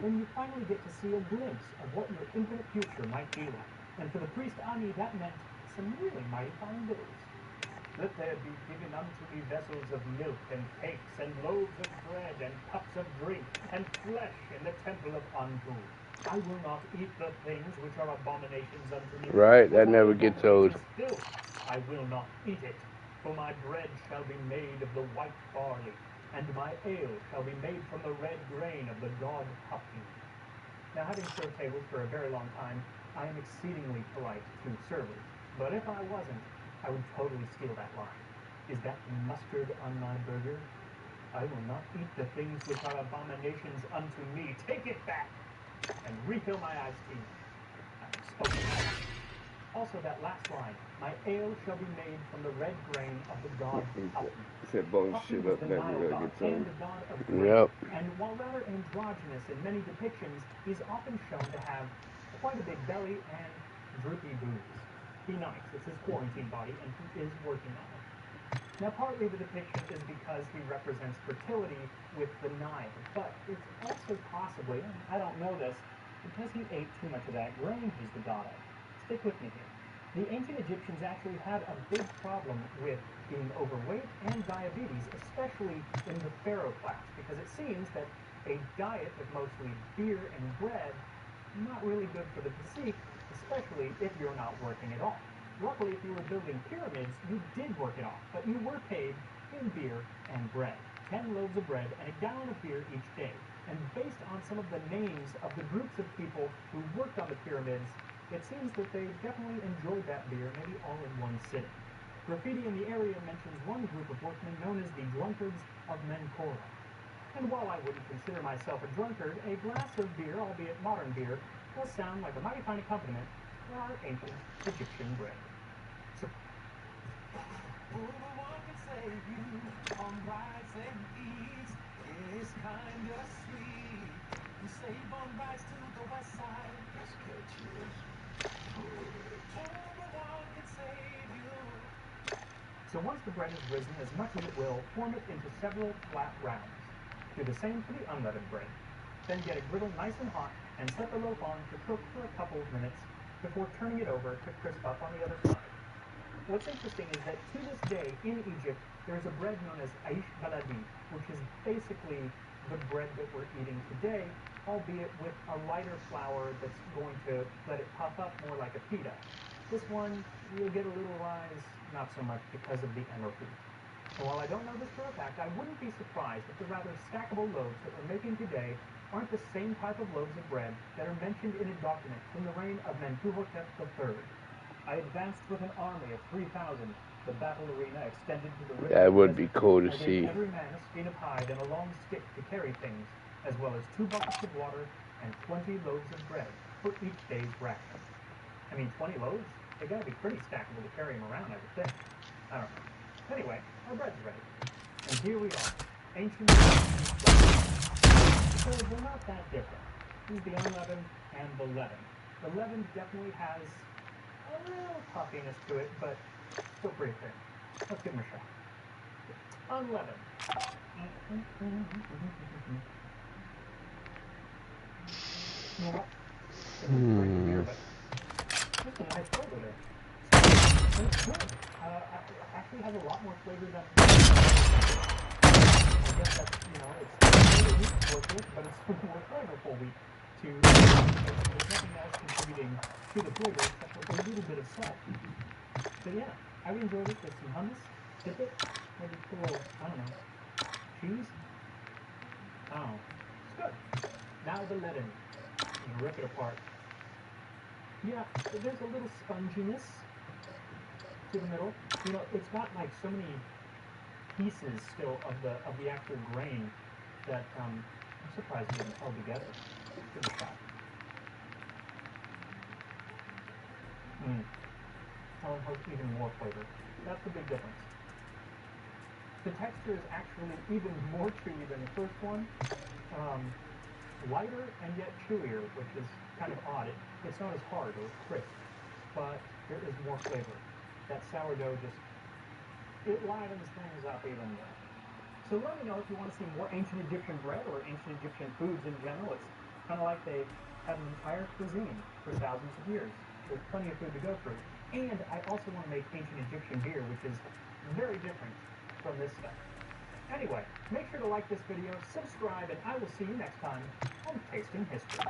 then you finally get to see a glimpse of what your infinite future might be like. And for the priest Ani, that meant some really mighty fine days. Let there be given unto me vessels of milk and cakes and loaves of bread and cups of drink and flesh in the temple of Anbu. I will not eat the things which are abominations unto me. Right, that never gets old. Filth. I will not eat it. For my bread shall be made of the white barley, and my ale shall be made from the red grain of the god Hapi. Now, having served tables for a very long time, I am exceedingly polite to servers. But if I wasn't, I would totally steal that line. Is that mustard on my burger? I will not eat the things which are abominations unto me. Take it back and refill my iced tea. I have spoken. Also, that last line, my ale shall be made from the red grain of the god Hapi. Said bullshit up, never really gets old. Yep. And while rather androgynous in many depictions, he's often shown to have quite a big belly and droopy boobs. Be nice, it's his quarantine body, and he is working on it. Now, partly the depiction is because he represents fertility with the Nile, but it's also possibly, and I don't know this, because he ate too much of that grain he's the god of. Stick with me here. The ancient Egyptians actually had a big problem with being overweight and diabetes, especially in the pharaoh class, because it seems that a diet of mostly beer and bread is not really good for the physique, especially if you're not working at all. Luckily, if you were building pyramids, you did work it off, but you were paid in beer and bread. 10 loaves of bread and a gallon of beer each day. And based on some of the names of the groups of people who worked on the pyramids, it seems that they definitely enjoyed that beer, maybe all in one sitting. Graffiti in the area mentions one group of workmen known as the drunkards of Menkora. And while I wouldn't consider myself a drunkard, a glass of beer, albeit modern beer, does sound like a mighty fine accompaniment to our ancient Egyptian bread. So, One can save you on rides and eats. It's kinda sweet. You save on rides to the west side. That's catchy. One can save you. so once the bread is risen as much as it will, form it into several flat rounds. Do the same for the unleavened bread. Then get a griddle nice and hot and set the loaf on to cook for a couple of minutes before turning it over to crisp up on the other side. What's interesting is that to this day in Egypt, there's a bread known as aish baladi, which is basically the bread that we're eating today, albeit with a lighter flour that's going to let it puff up more like a pita. This one, you'll get a little rise, not so much because of the MOP. And while I don't know this for a fact, I wouldn't be surprised if the rather stackable loaves that we're making today aren't the same type of loaves of bread that are mentioned in a document from the reign of Mentuhotep III. I advanced with an army of 3,000. The battle arena extended to the river. That would be cool to I see. gave every man a skin of hide and a long stick to carry things, as well as 2 buckets of water and 20 loaves of bread for each day's ration. I mean, 20 loaves? They gotta be pretty stackable to carry them around, I would think. I don't know. Anyway, our bread's ready. And here we are, ancient so they're not that different. This is the unleavened and the leavened. The leavened definitely has a little puffiness to it, but still pretty thin. Let's give them a shot. Unleavened. You know what? It's a great beer, but there's some nice flavor there. it's good. Actually has a lot more flavor than. I guess that's, it's really wheat torture, but it's a more flavorful wheat to. There's nothing else contributing to the flavor except for a little bit of salt. So yeah, I would enjoy this with some hummus. Dip it. Maybe put a little, I don't know, cheese. Oh, it's good. Now the leaden. And rip it apart. Yeah, there's a little sponginess to the middle. It's got like so many pieces still of the actual grain that I'm surprised it isn't held together. Give it a shot. That one has even more flavor. That's the big difference. The texture is actually even more chewy than the first one. Lighter and yet chewier, which is kind of odd. It's not as hard or crisp, but there is more flavor. That sourdough it livens things up even more. So let me know if you want to see more ancient Egyptian bread or ancient Egyptian foods in general. It's kind of like they had an entire cuisine for thousands of years. There's plenty of food to go through. And I also want to make ancient Egyptian beer, which is very different from this stuff. Anyway, make sure to like this video, subscribe, and I will see you next time on Tasting History.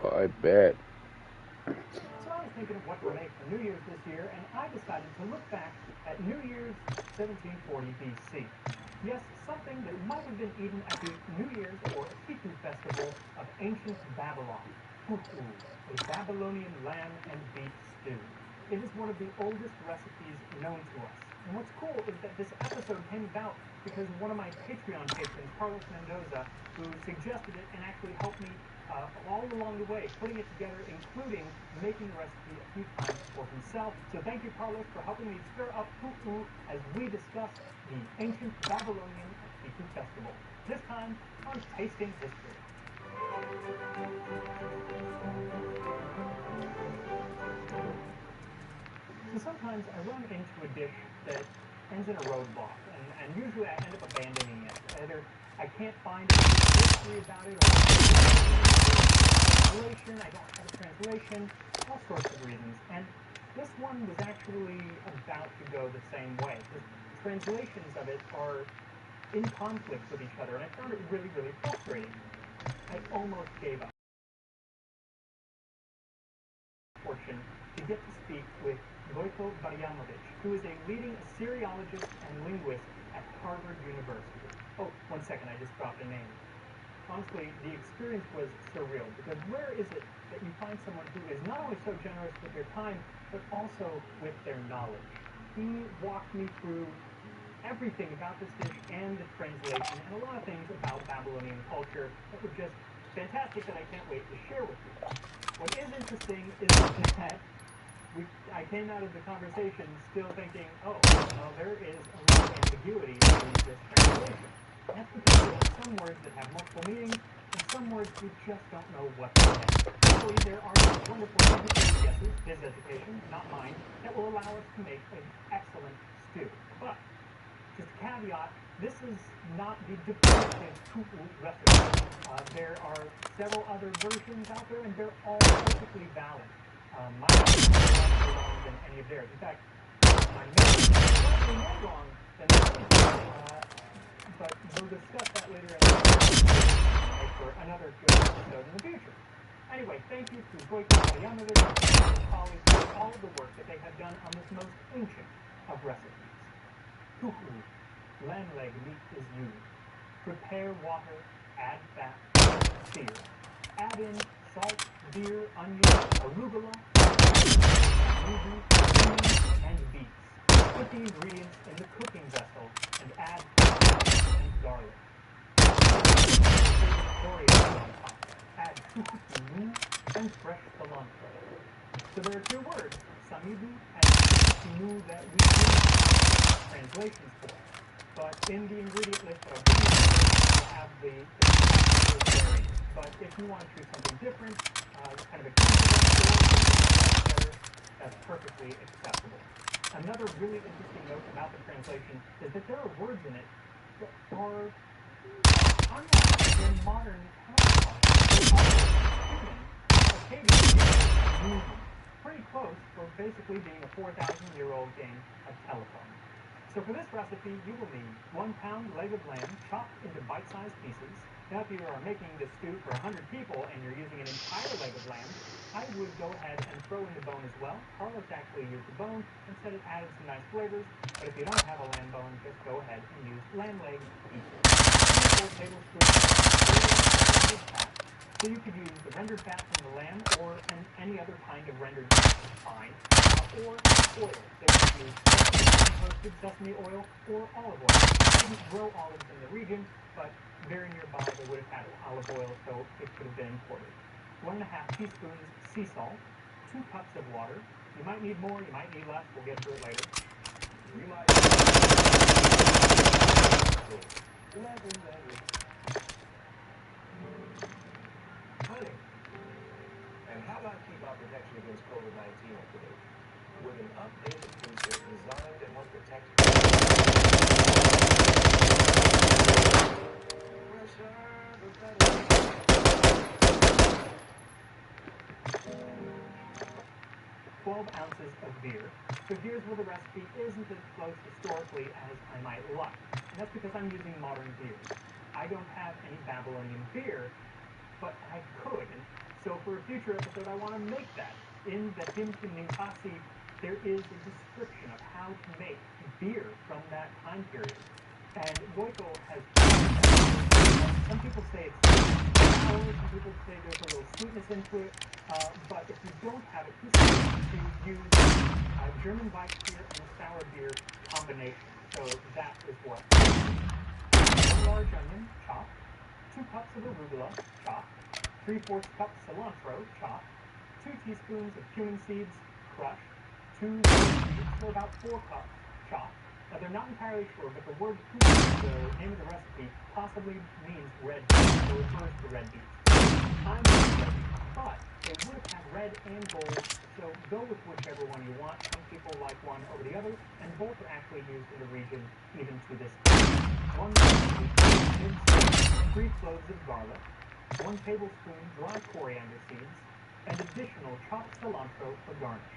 I bet. So I was thinking of what to make for New Year's this year, and I decided to look back at New Year's 1740 BC. Yes, something that might have been eaten at the New Year's or Titu festival of ancient Babylon. Fufu, a Babylonian lamb and beef stew. It is one of the oldest recipes known to us. And what's cool is that this episode came about because one of my Patreon patrons, Carlos Mendoza, who suggested it and actually helped me all along the way, putting it together, including making the recipe a few times for himself. So thank you, Carlos, for helping me stir up fufu as we discuss the ancient Babylonian Titu festival. This time on Tasting History. So sometimes I run into a dish that ends in a roadblock, and usually I end up abandoning it. Either I can't find a history about it, or translation, I don't have a translation, all sorts of reasons. And this one was actually about to go the same way. The translations of it are in conflict with each other, and I found it really, really frustrating. I almost gave up. Fortune to get to speak with Vojko Varjamovic, who is a leading Assyriologist and linguist at Harvard University. Oh, one second, I just dropped a name. Honestly, the experience was surreal, because where is it that you find someone who is not only so generous with their time, but also with their knowledge? He walked me through everything about this dish and the translation, and a lot of things about Babylonian culture that were just fantastic that I can't wait to share with you. What is interesting is that I came out of the conversation still thinking, oh, well, there is a lot of ambiguity in this translation. That's because there are some words that have multiple meanings, and some words you just don't know what to say. Luckily, there are some wonderful education guesses, his education, not mine, that will allow us to make an excellent stew. But, just a caveat, this is not the definitive fufu recipe. There are several other versions out there, and they're all perfectly valid. Mine is slightly wrong than any of theirs. In fact, mine may be slightly more wrong than theirs. But we'll discuss that later in the video for another good episode in the future. Anyway, thank you to Vojko Varjamovic and his colleagues for all the work that they have done on this most ancient of recipes. Fufu, lamb leg meat is used. Prepare water, add fat, sear. Add in salt, beer, onion, arugula, onion, and beets. Put the ingredients in the cooking vessel and add and garlic. Add kukumu and fresh cilantro. So there are two words, samidu and kukumu, that we do translations for. But in the ingredient list that I'll give you, we'll have the obviously will vary. But if you want to choose something different, kind of a together, that's perfectly acceptable. Another really interesting note about the translation is that there are words in it that are unlike their modern counterparts. Akkadian is pretty close for basically being a 4,000-year-old game of telephone. So for this recipe, you will need 1 pound leg of lamb chopped into bite-sized pieces. Now, if you are making this stew for 100 people and you're using an entire leg of lamb, I would go ahead and throw in the bone as well. Carlos actually used the bone and said it added some nice flavors. But if you don't have a lamb bone, just go ahead and use lamb leg pieces. 4 tablespoons of rendered fat. So you could use the rendered fat from the lamb or any other kind of rendered fat is fine. Or oil. So you could use roasted sesame oil or olive oil. They didn't grow olives in the region, but very nearby they would have had olive oil, so it could have been imported. 1.5 teaspoons sea salt, 2 cups of water. You might need more, you might need less, we'll get to it later. You might honey. And how do I keep our protection against COVID-19 up to date? With an updated toolkit designed to help protect ounces of beer. So here's where the recipe isn't as close historically as I might like. And that's because I'm using modern beer. I don't have any Babylonian beer, but I could. And so for a future episode, I want to make that. In the Hymn to Ninkasi, there is a description of how to make beer from that time period. And Goiko has... Some people say it's sour, some people say there's a little sweetness into it, but if you don't have it, you can use German Weißbier and a sour beer combination. So that is what. 1 large onion, chopped. 2 cups of arugula, chopped. 3/4 cup cilantro, chopped. 2 teaspoons of cumin seeds, crushed. 2 seeds, so about 4 cups, chopped. Now, they're not entirely sure, but the word cumin, the name of the recipe, possibly means red beets, or refers to red beets. I'm not red beets, but they would have had red and gold, so go with whichever one you want. Some people like one over the other, and both are actually used in the region even to this day. 1 teaspoon, 3 cloves of garlic, 1 tablespoon dry coriander seeds, and additional chopped cilantro for garnish.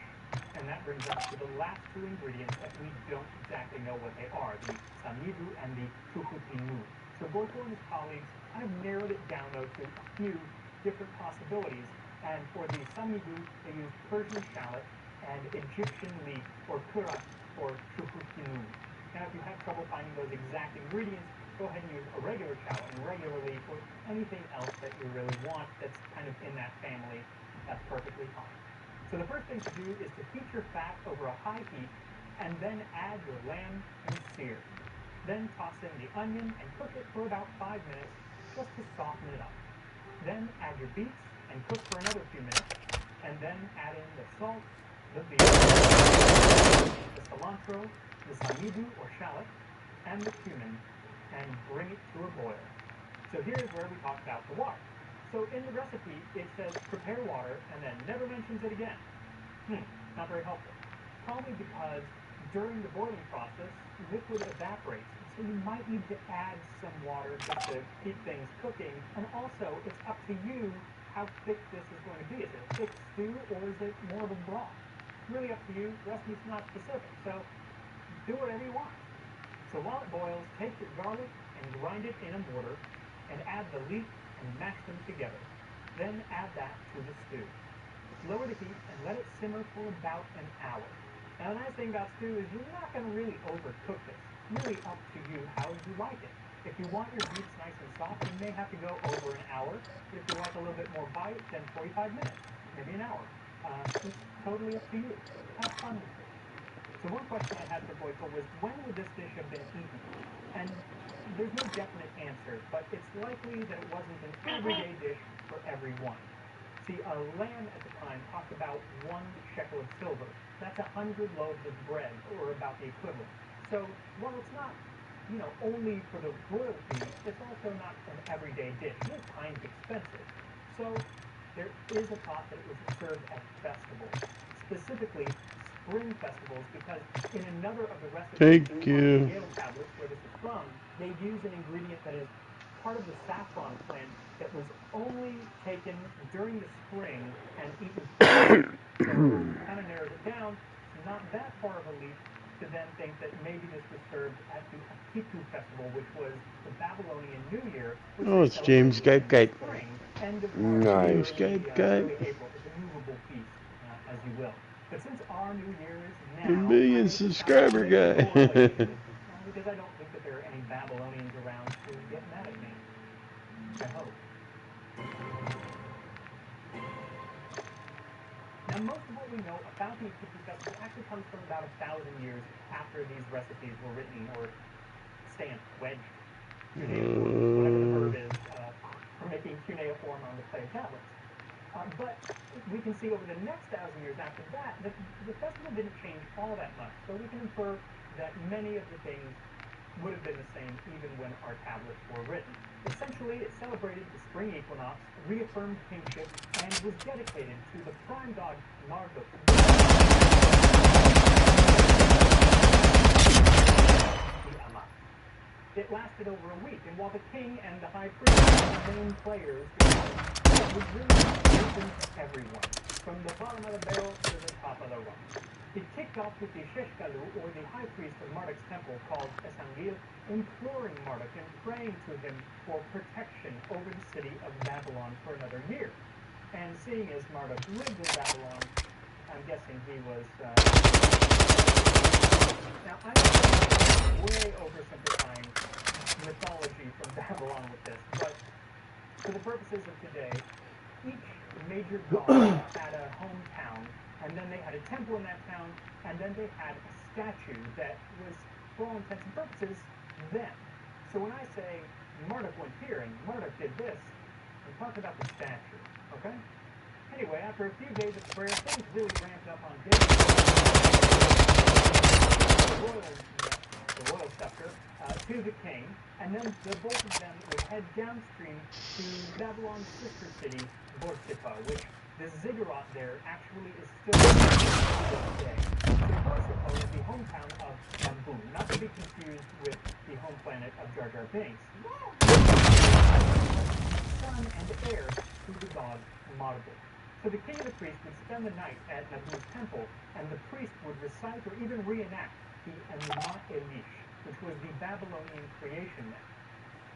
And that brings us to the last 2 ingredients that we don't exactly know what they are, the samidu and the chukutinu. So Goiko and his colleagues kind of narrowed it down, though, to a few different possibilities. And for the samidu, they used Persian shallot and Egyptian leek, or kurat, or chukutinu. Now, if you have trouble finding those exact ingredients, go ahead and use a regular shallot and regular leek, or anything else that you really want that's kind of in that family. That's perfectly fine. So the first thing to do is to heat your fat over a high heat, and then add your lamb and sear. Then toss in the onion and cook it for about 5 minutes, just to soften it up. Then add your beets and cook for another few minutes, and then add in the salt, the beets, the cilantro, the samidu or shallot, and the cumin, and bring it to a boil. So here's where we talk about the water. So in the recipe, it says prepare water and then never mentions it again. Not very helpful. Probably because during the boiling process, liquid evaporates. So you might need to add some water just to keep things cooking. And also, it's up to you how thick this is going to be. Is it a thick stew or is it more of a broth? It's really up to you. The recipe's not specific. So do whatever you want. So while it boils, take your garlic and grind it in a mortar and add the leek and mash them together. Then add that to the stew. Lower the heat and let it simmer for about an hour. Now, the nice thing about stew is you're not going to really overcook this. It's really up to you how you like it. If you want your beets nice and soft, you may have to go over an hour. But if you like a little bit more bite, then 45 minutes, maybe an hour. It's totally up to you. Have fun with it. So one question I had for Goiko was, when would this dish have been eaten? And there's no definite answer, but it's likely that it wasn't an everyday dish for everyone. See, a lamb at the time cost about 1 shekel of silver. That's 100 loaves of bread, or about the equivalent. So, while it's not only for the royalty, it's also not an everyday dish. It is kind of expensive. So there is a thought that it was served at festivals, specifically spring festivals, because in another of the recipes Thank on you. the Yale tablets where this is from, they use an ingredient that is part of the saffron plant that was only taken during the spring and eaten. So kind of narrows it down. Not that far of a leap to then think that maybe this was served at the Akitu festival, which was the Babylonian New Year. Which Oh, it's James Gate. Spring, end of Nice. early, Gate. early April. It's a movable feast, as you will. But since our New Year is now, The million I subscriber decided to guy. make it more late, because I don't think that there are any Babylonians around to get mad at me. I hope. Now, most of what we know about the Akitu festival actually comes from about 1,000 years after these recipes were written or stamped, wedged, cuneiform, whatever the verb is, for making cuneiform on the clay tablets. But we can see over the next 1,000 years after that, the festival didn't change all that much. So we can infer that many of the things would have been the same even when our tablets were written. Essentially, it celebrated the spring equinox, reaffirmed kingship, and was dedicated to the prime god Marduk. It lasted over a week, and while the king and the high priest were the main players, it was really open to everyone, from the bottom of the barrel to the top of the rung. It kicked off with the Sheshkalu, or the high priest of Marduk's temple, called Esangil, imploring Marduk and praying to him for protection over the city of Babylon for another year. And seeing as Marduk lived in Babylon, I'm guessing he was... Now, I'm way oversimplifying mythology from Babylon with this, but for the purposes of today, each major god had a hometown, and then they had a temple in that town, and then they had a statue that was, for all intents and purposes, them. So when I say Marduk went here and Marduk did this, I'm talking about the statue, okay? Anyway, after a few days of prayer, things really ramped up on day the royal scepter to the king, and then the both of them would head downstream to Babylon's sister city, Borsippa, which the ziggurat there actually is still to this day. So Borsippa is the hometown of Naboo, not to be confused with the home planet of Jar Jar Binks. Son and heir to the god Marduk. So the king and the priest would spend the night at Naboo's temple, and the priest would recite or even reenact the Enuma Elish, which was the Babylonian creation myth.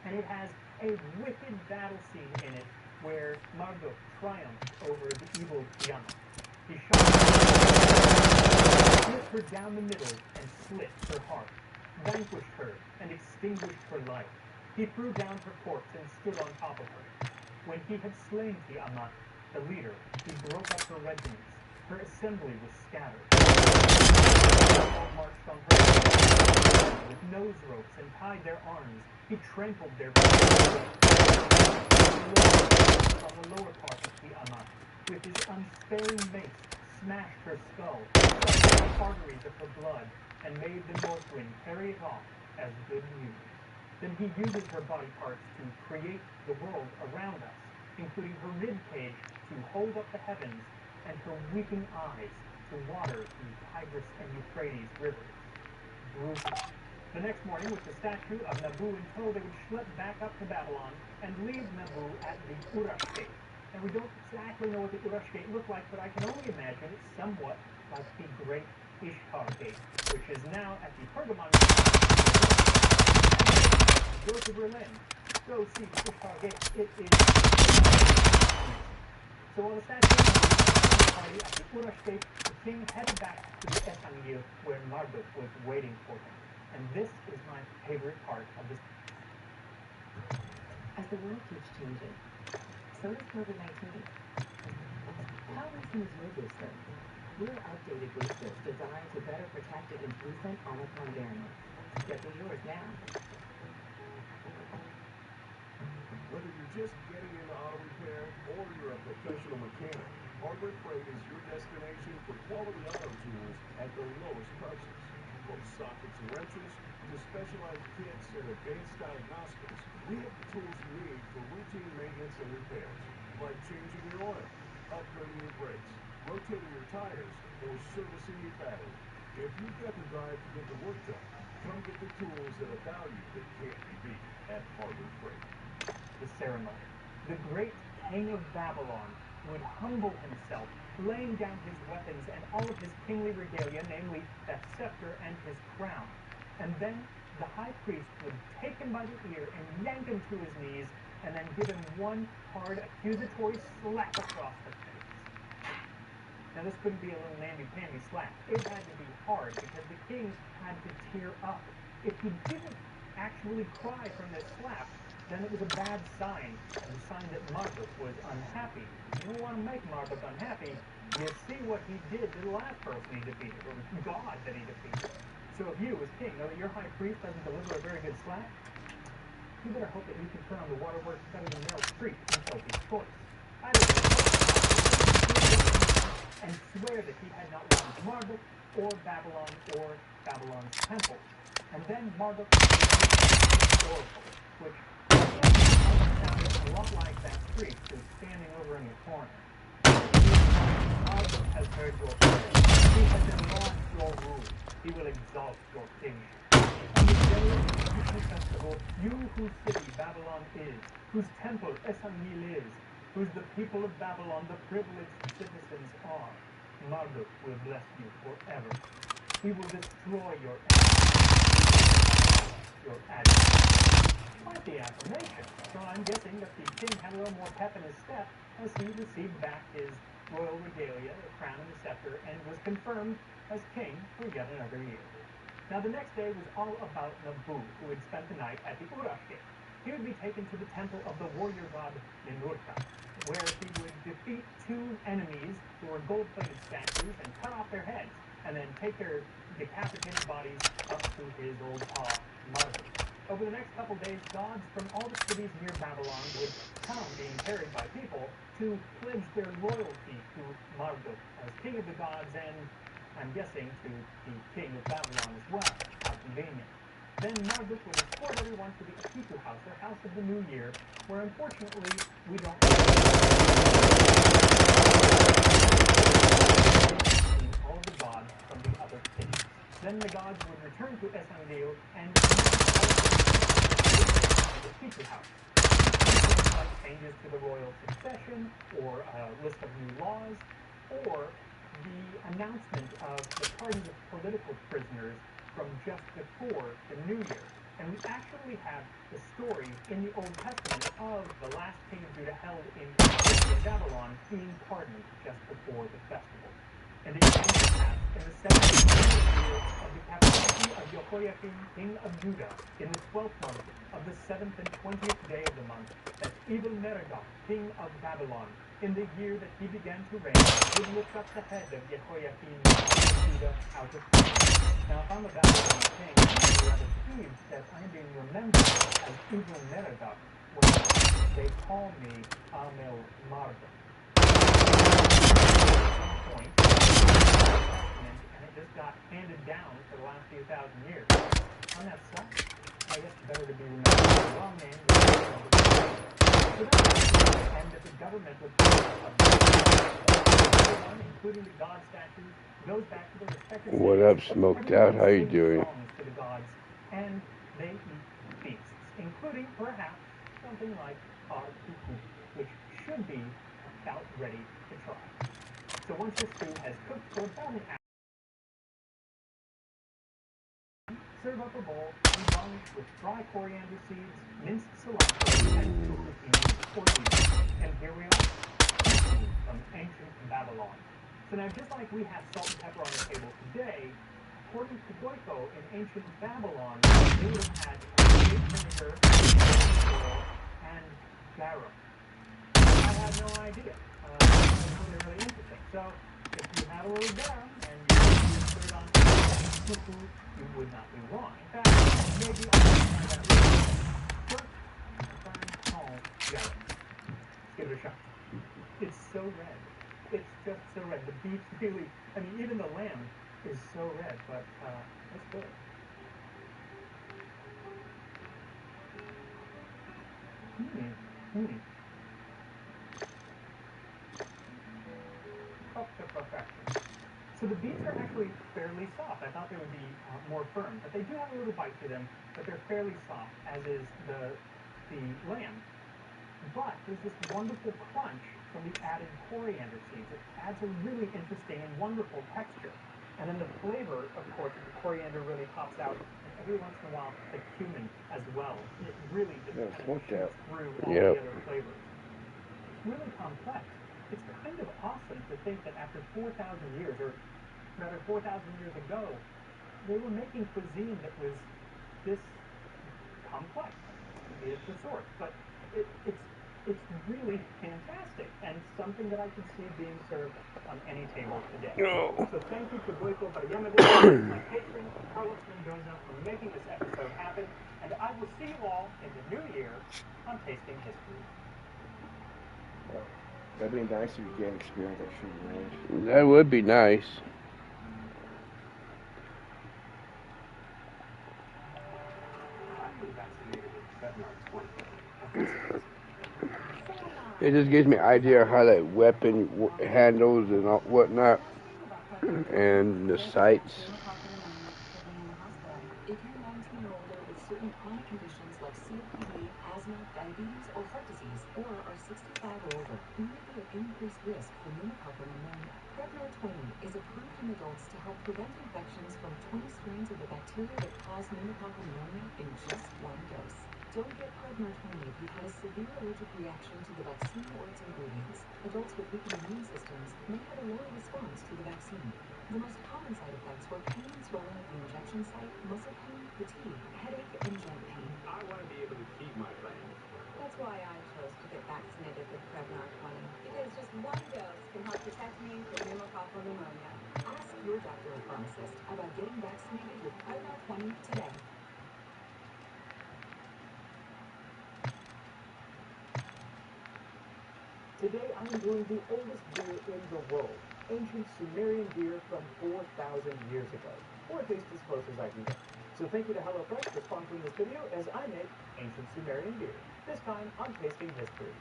And it has a wicked battle scene in it where Marduk triumphs over the evil Tiamat. He shot her, split her down the middle and slit her heart, vanquished her and extinguished her life. He threw down her corpse and stood on top of her. When he had slain Tiamat, the leader, he broke up her regiments. Her assembly was scattered. All marched on her with nose ropes and tied their arms. He trampled their bodies on the lower part of Tiamat. With his unsparing mace, smashed her skull, sucked the arteries of her blood, and made the north wind carry it off as good news. Then he uses her body parts to create the world around us, including her ribcage to hold up the heavens, and her weeping eyes to water the Tigris and Euphrates rivers. Brutal. The next morning, with the statue of Naboo in tow, they would schlep back up to Babylon and leave Naboo at the Urash Gate. And we don't exactly know what the Urash Gate looked like, but I can only imagine it's somewhat like the Great Ishtar Gate, which is now at the Pergamon. Go to Berlin. Go see the Ishtar Gate. It is... So while the statue party at the Urash Gate, the king headed back to the Esangil, where Marduk was waiting for him. And this is my favorite part of this. As the world keeps changing, so does COVID-19. How recent is your booster? We're updated boosters designed to better protect against recent Omicron variants. Schedule yours now. Whether you're just getting into auto repair or you're a professional mechanic, Hardware Freight is your destination for quality auto tools at the lowest prices. from sockets and wrenches to specialized kits and advanced diagnostics, we have the tools you need for routine maintenance and repairs, like changing your oil, upgrading your brakes, rotating your tires, or servicing your battery. If you've got the drive to get the work done, come get the tools at a value that can't be beat at Harbor Freight. The ceremony. The great king of Babylon would humble himself, laying down his weapons and all of his kingly regalia, namely that scepter and his crown. And then the high priest would take him by the ear and yank him to his knees, and then give him one hard accusatory slap across the face. Now this couldn't be a little namby-pamby slap. It had to be hard, because the king had to tear up. If he didn't actually cry from this slap, then it was a bad sign, and a sign that Marduk was unhappy. You don't want to make Marduk unhappy. You see what he did to the last person he defeated, or God that he defeated. So if you, as king, know that your high priest doesn't deliver a very good slap, you better hope that you can turn on the waterworks better than Meryl Streep in Sophie's Choice. Either and swear that he had not wronged Marduk, or Babylon's temple. And then Marduk oracle, which sounded a lot like that priest who's standing over in the corner. Marduk has heard your prayer. He has enlarged your rule. He will exalt your kingship. On the day of the festival, you whose city Babylon is, whose temple Esagil is, whose the people of Babylon, the privileged citizens, are, Marduk will bless you forever. He will destroy your enemies, your adversaries. Quite the affirmation. So I'm guessing that the king had a little more pep in his step as he received back his royal regalia, the crown and the scepter, and was confirmed as king for yet another year. Now the next day was all about Nabu, who had spent the night at the Uruk gate. He would be taken to the temple of the warrior god Ninurta, where he would defeat two enemies who were gold-plated statues and cut off their heads, and then take their decapitated bodies up to his old pa, Marduk. Over the next couple days, gods from all the cities near Babylon would come, being carried by people, to pledge their loyalty to Marduk as king of the gods and, I'm guessing, to the king of Babylon as well. How convenient. Then Marduk would escort everyone to the Akitu house, their house of the new year, where unfortunately we don't all the gods from the other cities. Then the gods would return to Esagil and the Akitu house. Like changes to the royal succession, or a list of new laws, or the announcement of the pardons of political prisoners from just before the New Year. And we actually have the story in the Old Testament of the last king of Judah held in Babylon being pardoned just before the festival. And it came to pass in the 17th year of the captivity of Jehoiakim, king of Judah, in the 12th month of the 7th and 20th day of the month, that Evil-Merodach, king of Babylon, in the year that he began to reign, would lift up the head of Jehoiakim, king of Judah, out of prison. Now, if I'm a Babylonian king, I'm rather pleased that I'm being remembered as Evil-Merodach when they call me Amel Marduk. Point, and it just got handed down for the last few thousand years. On that side, I guess it's better to be remembered by the wrong name than the wrong name. So that's and that the governmental everyone, including the god statues, goes back to their respective cities. What up, Smoked Out? How you doing? To the gods, and they eat feasts, including perhaps something like Kuku, which should be about ready to try. So once your stew has cooked for about an hour, serve up a bowl and garnish with dry coriander seeds, minced cilantro, and zucchini or leaves. And here we are, from ancient Babylon. So now, just like we have salt and pepper on the table today, according to Goiko, in ancient Babylon, they would have had vinegar, oil, and garum. I had no idea. It's really, really interesting. So, if you have a little garum and you put it on fufu, you would not be wrong. In fact, maybe I'll try that later. First, I'm called garum. Give it a shot. It's so red. It's just so red. The beef really, I mean, even the lamb is so red, but it's good. Up to perfection. So the beets are actually fairly soft. I thought they would be more firm, but they do have a little bite to them, but they're fairly soft, as is the lamb. But there's this wonderful crunch from the added coriander seeds. It adds a really interesting and wonderful texture. And then the flavor, of course, of the coriander really pops out. And every once in a while, the cumin as well. It really just kind of shoots through all the other flavors. It's really complex. It's kind of awesome to think that after 4,000 years, or rather 4,000 years ago, they were making cuisine that was this complex. Maybe it's a sort, but it's really fantastic and something that I could see being served on any table today. Oh. So thank you to Goiko Barayamagua, my patron, Carlos Mendoza, for making this episode happen, and I will see you all in the new year on Tasting History. That'd be nice if you get an experience at Shooting Range. That would be nice. It just gives me an idea of how that weapon handles and all, whatnot, and the sights. If you're 19 or older with certain chronic conditions like COPD, asthma, diabetes, or heart disease, or are 65 or older, you may be at increased risk for pneumococcal pneumonia. Prevnar 20 is approved in adults to help prevent infections from 20 strains of the bacteria that cause pneumococcal pneumonia in just one dose. Don't get Prevnar 20 if you've had a severe allergic reaction to the vaccine or its ingredients. Adults with weakened immune systems may have a lower response to the vaccine. The most common side effects were pain and swelling at the injection site, muscle pain, fatigue, headache, and joint pain. I want to be able to keep my plan. That's why I chose to get vaccinated with Prevnar 20, because just one dose can help protect me from pneumococcal pneumonia. Ask your doctor or pharmacist about getting vaccinated with Prevnar 20 today. Today I am brewing the oldest beer in the world, ancient Sumerian beer from 4,000 years ago, or at least as close as I can get. So thank you to HelloFresh for sponsoring this video as I make ancient Sumerian beer, this time on Tasting History.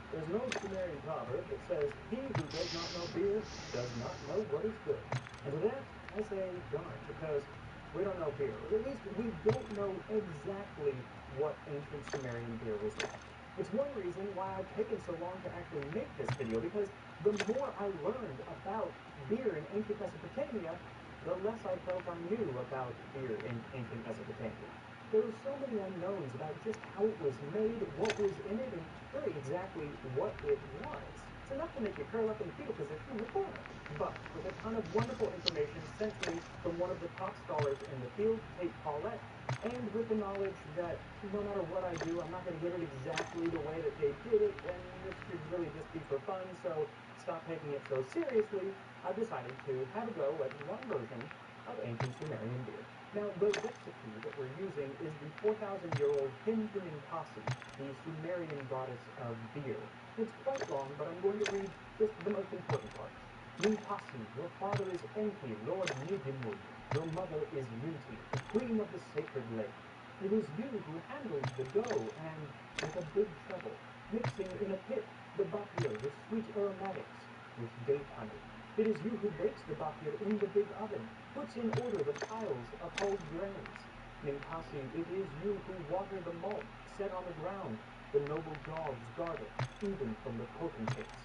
There's an old Sumerian proverb that says, "He who does not know beer does not know what is good." And to that, I say darn, because we don't know beer, or at least we don't know exactly what ancient Sumerian beer was like. It's one reason why I've taken so long to actually make this video, because the more I learned about beer in ancient Mesopotamia, the less I felt I knew about beer in ancient Mesopotamia. There were so many unknowns about just how it was made, what was in it, and really exactly what it was. It's enough to make you curl up in the fetal position in the corner. But with a ton of wonderful information sent to me from one of the top scholars in the field, Kate Paulette, and with the knowledge that no matter what I do, I'm not going to get it exactly the way that they did it, and this should really just be for fun, so stop taking it so seriously, I've decided to have a go at one version of ancient Sumerian beer. Now, the recipe that we're using is the 4,000-year-old hymn to Ninkasi, the Sumerian goddess of beer. It's quite long, but I'm going to read just the most important parts. Ninkasi, your father is Enki, Lord Nidimud. Your mother is Ninti, the queen of the sacred lake. It is you who handles the dough and, with a big treble, mixing in a pit the bakir with sweet aromatics, with date honey. It is you who bakes the bakir in the big oven, puts in order the piles of hulled grains. Ninkasi, it is you who water the malt set on the ground. The noble dogs guard it, even from the potentates.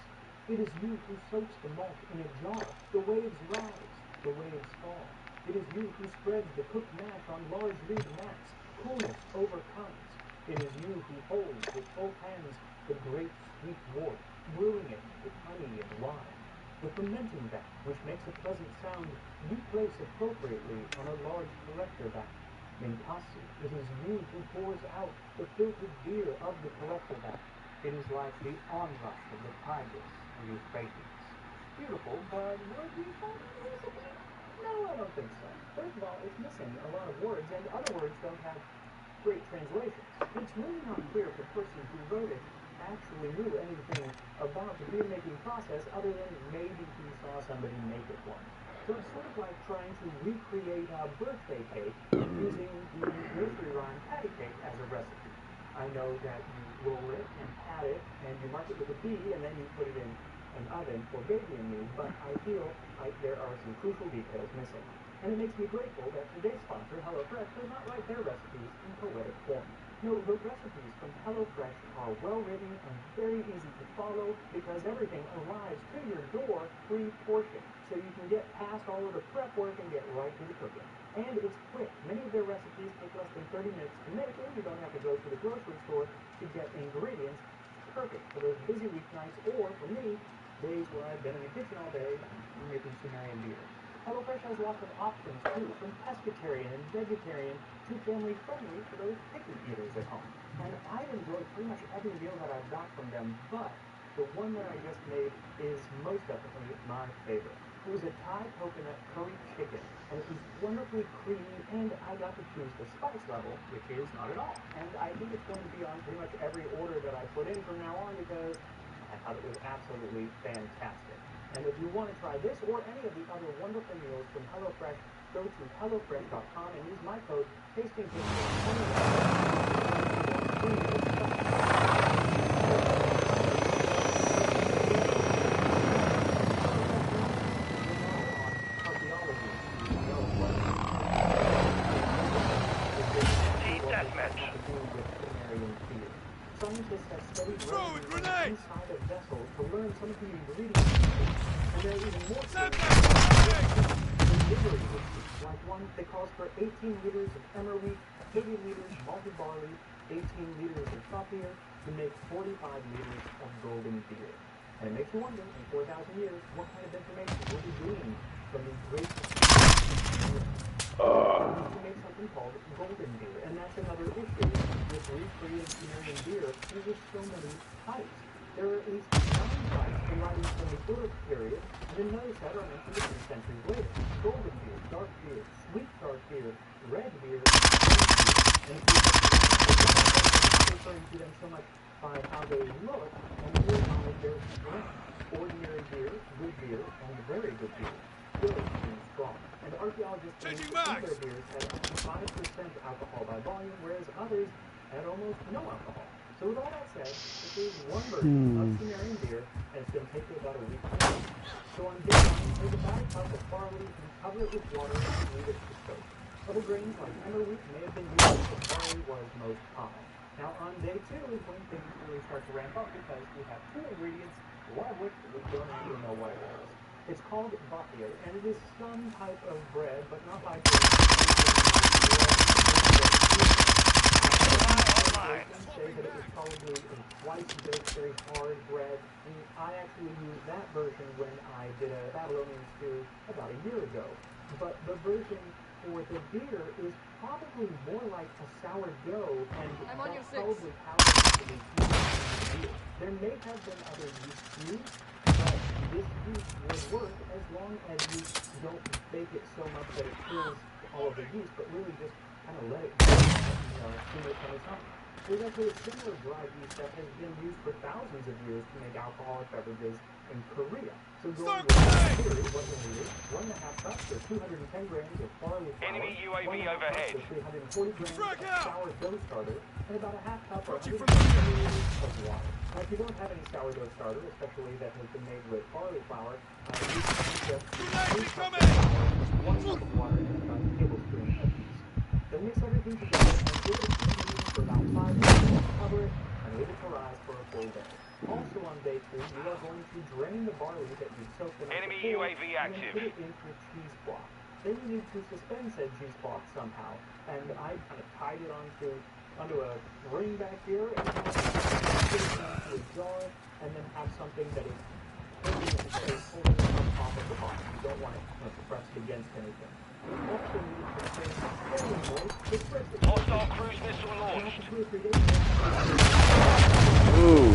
It is you who soaks the malt in a jar. The waves rise, the waves fall. It is you who spreads the cooked mash on large reed mats. Coolness overcomes. It is you who holds with both hands the great sweet wort, brewing it with honey and wine. The fermenting vat, which makes a pleasant sound, you place appropriately on a large collector vat. Ninkasi, it is you who pours out the filtered beer of the collector vat. It is like the onrush of the Tigris or Euphrates. Beautiful, but would we call that a recipe? No, I don't think so. First of all, it's missing a lot of words, and other words don't have great translations. It's really not clear if the person who wrote it actually knew anything about the beer making process other than maybe he saw somebody make it once. So it's sort of like trying to recreate a birthday cake using the nursery rhyme patty cake as a recipe. I know that you roll it and pat it and you mark it with a B and then you put it in an oven for baby and me, but I feel like there are some crucial details missing. And it makes me grateful that today's sponsor, HelloFresh, does not write their recipes in poetic form. No, the recipes from HelloFresh are well written and very easy to follow because everything arrives to your door pre-portioned. So you can get past all of the prep work and get right to the cooking. And it's quick. Many of their recipes take less than 30 minutes to make, and you don't have to go to the grocery store to get ingredients. It's perfect for those busy weeknights, or for me, days where I've been in the kitchen all day making Sumerian beer. HelloFresh has lots of options too, from pescatarian and vegetarian to family friendly for those picky eaters at home. And I've enjoyed pretty much every meal that I've got from them, but the one that I just made is most definitely my favorite. It was a Thai coconut curry chicken, and it was wonderfully creamy, and I got to choose the spice level, which is not at all. And I think it's going to be on pretty much every order that I put in from now on because I thought it was absolutely fantastic. And if you want to try this or any of the other wonderful meals from HelloFresh, go to HelloFresh.com and use my code Scientists have studied grenades inside of vessels to learn some of the ingredients, and they're even more like one that calls for 18 liters of emmer wheat, 30 liters malted barley, 18 liters of shot beer to make 45 liters of golden beer. And it makes you wonder, in 4,000 years, what kind of information will be gleaned from these great to make something called golden beer, and that's another issue with recreated Sumerian beer. There's just so many types. There are at least 9 types in writing from the Uruk period, and then another set are mentioned a few centuries later. Golden beer, dark beer, sweet dark beer, red beer, and green beer. And referring to them so much by how they look and realize their strength. Ordinary beer, good beer, and very good beer. Good and strong. And archaeologists believe that some of their beers had up to 5% alcohol by volume, whereas others had almost no alcohol. So with all that said, this is one version of Sumerian beer, and it's going to take you about a week to make. So on day 1, take about a cup of barley and cover it with water and leave it to soak. Other grains like emmer wheat may have been used, but barley was most common. Now on day 2 is when things really start to ramp up because we have 2 ingredients, one of which we don't actually know what it is. It's called bakir, and it is some type of bread, but not like the say that it was probably a twice-baked, very hard bread, and I actually used that version when I did a Babylonian stew about a year ago. But the version for the beer is probably more like a sourdough, and that's probably how it actually used. There may have been other yeast used, but this yeast would work as long as you don't bake it so much that it kills all of the yeast, but really just kind of let it go, steam it from its own. There's actually a similar dry yeast that has been used for thousands of years to make alcoholic beverages in Korea. So going with that theory, what you'll need is 1.5 cups or 210 grams of barley flour, Enemy UAV overhead. 340 grams of sourdough starter, and about a half cup or 150 milliliters of water. Now, if you don't have any sourdough starter, especially that has been made with barley flour, you can just 3 cups of flour, 1 cup of water, and about a tablespoon of yeast. Then mix everything together and give it a steam for about 5 minutes, cover it, and leave it to rise for a full day. Also on day 2, you are going to drain the barley that you soaked the night before, UAV and then active. put it into a cheesecloth. Then you need to suspend said cheesecloth somehow, and I kind of tied it onto a ring back here, and put it into a jar, and then have something that is holding it up off of the bottom. You don't want it pressed against anything. You also need to stay fairly moist with brisket. Hostile cruise missile launched. Ooh.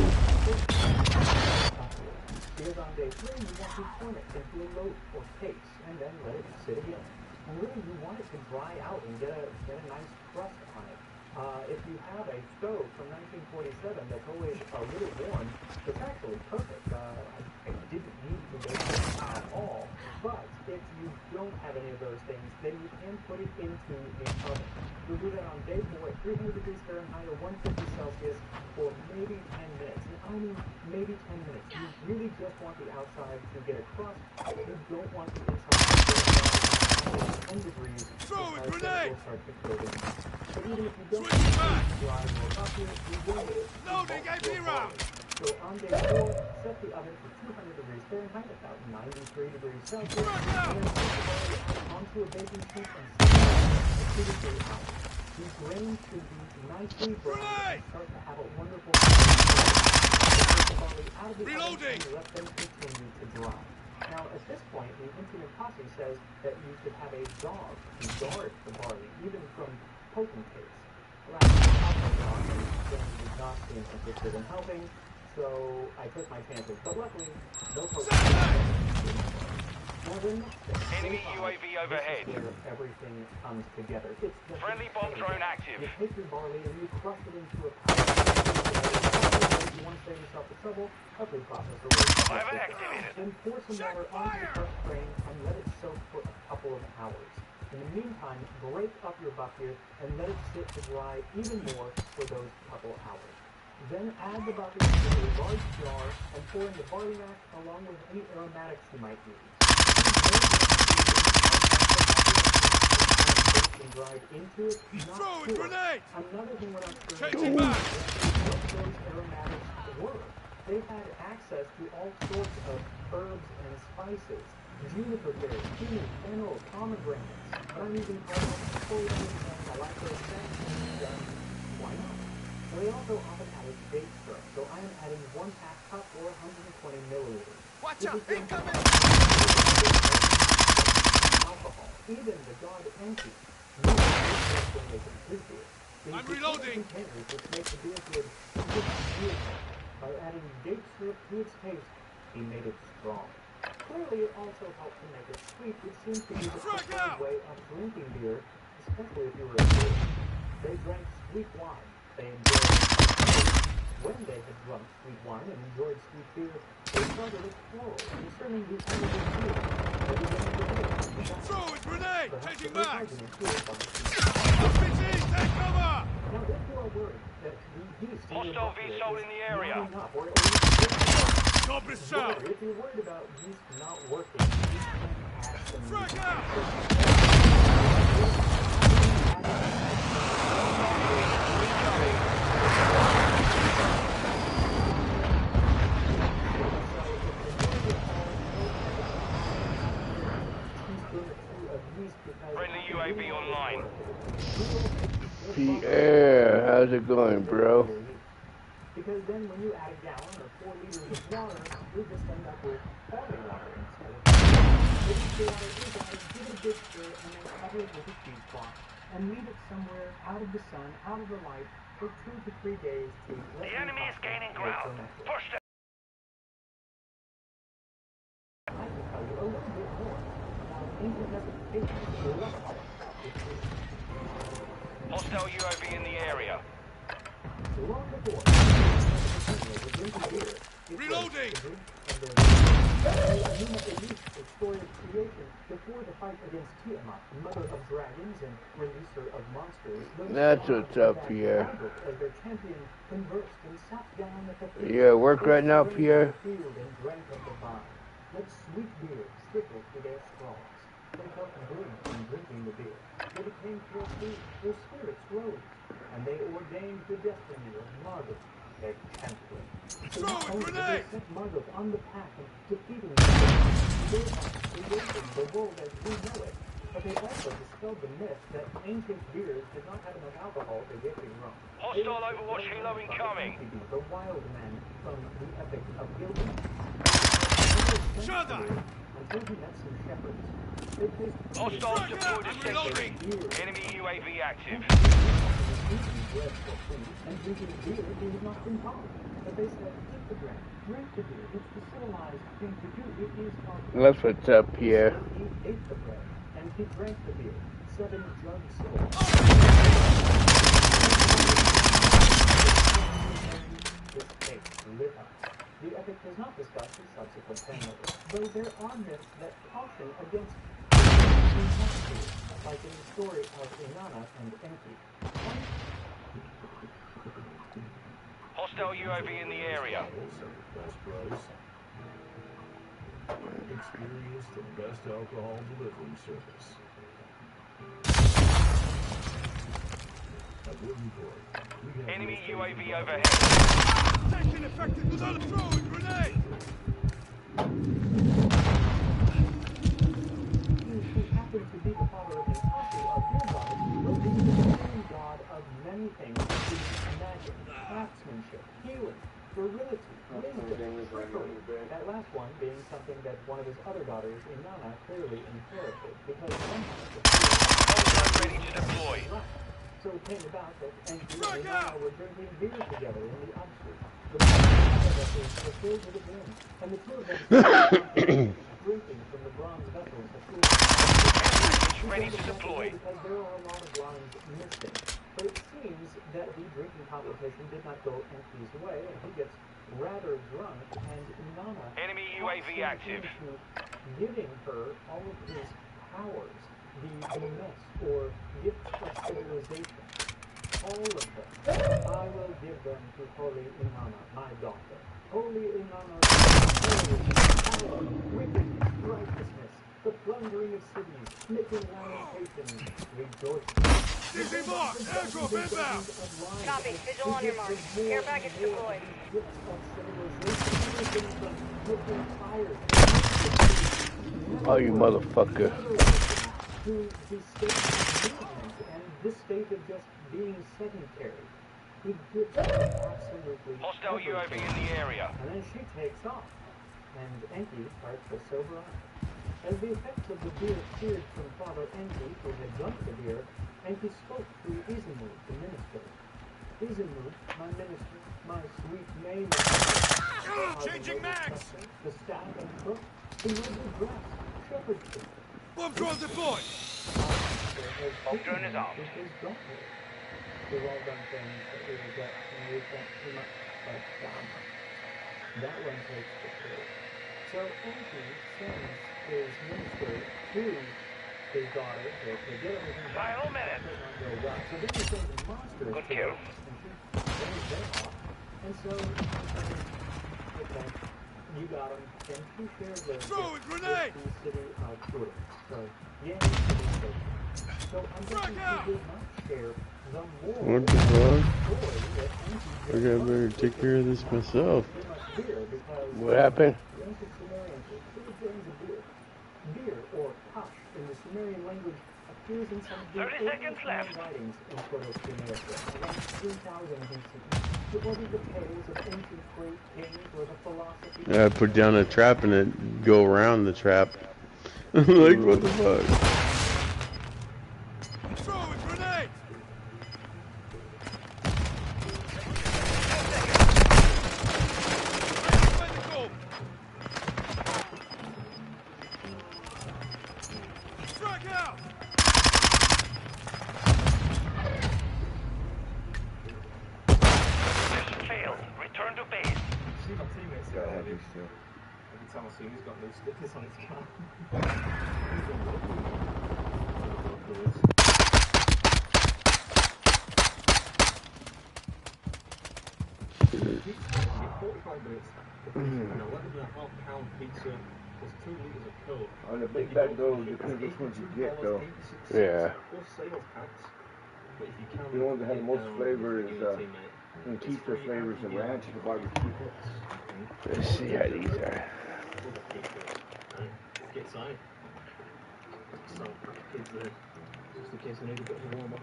Because on day 3, you want to turn it into a loaf or case, and then let it sit again. And really, you want it to dry out and get a nice crust on it. If you have a stove from 1947 that's always a little warm, it's actually perfect. I didn't need to make it at all. But if you don't have any of those things, then you can put it into an oven. You'll do that on day 4 at 300 degrees Fahrenheit or 150 Celsius for maybe 10 minutes. And I mean maybe 10 minutes. You really just want the outside to get a crust. You don't want the inside to get 10 degrees. Throw a grenade! Start exploding. But even if you don't drive or bucket, you will need it. Loading AP round! So on day 4, set the oven for 200 degrees Fahrenheit, about 93 degrees Celsius, and then put the ball onto a baking sheet and set it for 2 to 3 hours. These grains should be nicely brown and start to have a wonderful take the barley out of the oven and let them continue to dry. Now, at this point, the Infinite Posse says that you should have a dog to guard the barley, even from potentates. Well, the dog was not being interested in helping, so I took my chances. But luckily, no potentates. Now, the next thing, enemy UAV overhead. This is where everything comes together. It's the friendly bomb drone active. You take your barley and you crush it into a powder. If you want to save yourself the trouble, a food processor will I've activated. Then pour some water onto the crushed grain and let it soak for a couple of hours. In the meantime, break up your bucket and let it sit to dry even more for those couple hours. Then add the bucket to a large jar and pour in the barley mash along with any aromatics you might use. Drive into it, throw a grenade! Another thing what I'm saying is what those aromatics were. They had access to all sorts of herbs and spices. Juniper berries, cumin, fennel, pomegranates. But I'm using cardamom, coriander, and I like those scents, and why not? Now they also often added date syrup, so I am adding 1/2 cup or 120 milliliters. Watch out, incoming! Alcohol, even the God Empty. I'm reloading! Which makes the beer good. By adding date syrup to its taste, he made it strong. Clearly, it also helped to make it sweet, which seems to be the preferred way of drinking beer, especially if you were a kid. They drank sweet wine. They enjoyed when they had drunk sweet wine and enjoyed sweet beer, they started a quarrel concerning the animal beer. Throw a grenade! Taking back! RPGs, take cover! Now, if you are worried that the yeast hostile VSOL in the area. Stop it, sir! If you're worried about yeast not working, you can add some frag out! Friendly UAV online. Pierre, how's it going, bro? Because then when you add a gallon or 4 liters of water, you just end up with boiling water instead of water. Give it a good stir, and then cover it with a cheesecloth, and leave it somewhere out of the sun, out of the light, for 2 to 3 days to let the enemy is gaining ground. Push them. I can tell you a little bit more about incandescent. Hostile UAV in the area. Long before, reloading! Before the fight against Tiamat, mother of dragons and releaser of monsters, that's what's up, Pierre. As their champion conversed and sat down at the You at work right now, Pierre? And drank of the vine. Let sweet beer trickle to their straws. They felt good in drinking the beer. They became pure food. Their spirits rose, and they ordained the destiny of Marduk, their chancellor. So not only did they set Marduk on the path of defeating the they have created the world as we know it, but they also dispelled the myth that ancient beers did not have enough alcohol to get you drunk. Hostile Overwatch helo incoming. The wild man from the epic of Gilgamesh. Shut up! Until he met some shepherds. Hostiles deployed to sentry. Enemy UAV active. And drinking beer is not been common. But they said, eat the drink, drink the beer. It's the civilized thing to do. It is our That's what's up, Pierre. He ate the bread, and he drank the beer. 7 jugs full. subject is not discussed in subsequent panels, though there are myths that caution against like in the story of Inanna and Enki. Hostile UAV in the area. Best price. Experience the best alcohol delivery service. At Woodinport, we have Enemy your UAV favorite overhead. Taking effective without throwing grenade! Who happened to be the father of Ninkasi, of your goddess, but being the same god of many things, including magic, craftsmanship, healing, virility, wisdom, trickery. That last one being something that one of his other daughters, Inanna, clearly inherited, because somehow the Hostile ready to deploy. So it came about that Enki and Inanna were drinking beer together in the Upstreet. The vessels were filled with wind, and the two of them drinking from the bronze vessels of Ready to deploy. because there are a lot of lines missing. But it seems that the drinking competition did not go Enki's way, and he gets rather drunk, and Inanna Enemy UAV active. into giving her all of his powers, the mess or gifts of civilization. All of them. I will give them to Holy Inanna, my daughter. Holy Inanna, power, wickedness, righteousness, the plundering of cities, making lamentations, rejoicing. CC mark! Airdrop inbound! Copy. Visual on your mark. Care package deployed. Gifts of civilization, everything from making fires, Oh, you motherfucker. to the state of movement and this state of just being sedentary. He gives her absolutely Hostile UAV everything. in the area. And then she takes off, and Enki starts to sober up. As the effects of the beer cleared from Father Enki, who had drunk the beer, Enki spoke to Izimud, the minister. Izimud, my minister, my sweet name, Changing mags! the staff and crook, the noble dress, shepherd's pin. Bomb drone deployed! Bomb drone is armed. We've all done things that we regret and we think too much, but that one takes the cake. So Enki sends his minister to his daughter to get everything back. Final minute. Does not go well. So then he sends monsters Good to kill. her, and she sends them off. And so, okay, you got him. And she shared the Throwing grenade! the city of Ur. So, yeah, so I'm guessing he did not share the more What the fuck? story that I gotta better take care of this myself. What happened? The ancient Sumerians were two grains of beer. Beer, or kash, in the Sumerian language, appears in some of the 30 seconds left. writings in Proto-Sumerian, around 3000 BC. It wasn't the tales of ancient great kings or the philosophy. I put down a trap and it go around the trap. Like, what the fuck? Throwing grenade! Strike out! Mission failed. Return to base. See my teammates Yeah, I there. have these two. Every time I see him, he's got no stickers on his car. You get 45 minutes for pizza, an 11.5 pound pizza plus 2 litres of Coke. On the big bag though, depends which ones you get though. Yeah. Plus sales tax. But if you can, The ones that have the most get down flavor with is your teammate, and it's keep the free flavors and of you get ranch and barbecue. Let's see how these are. Get signed. So, kids there, just in case I need a bit of a warm up.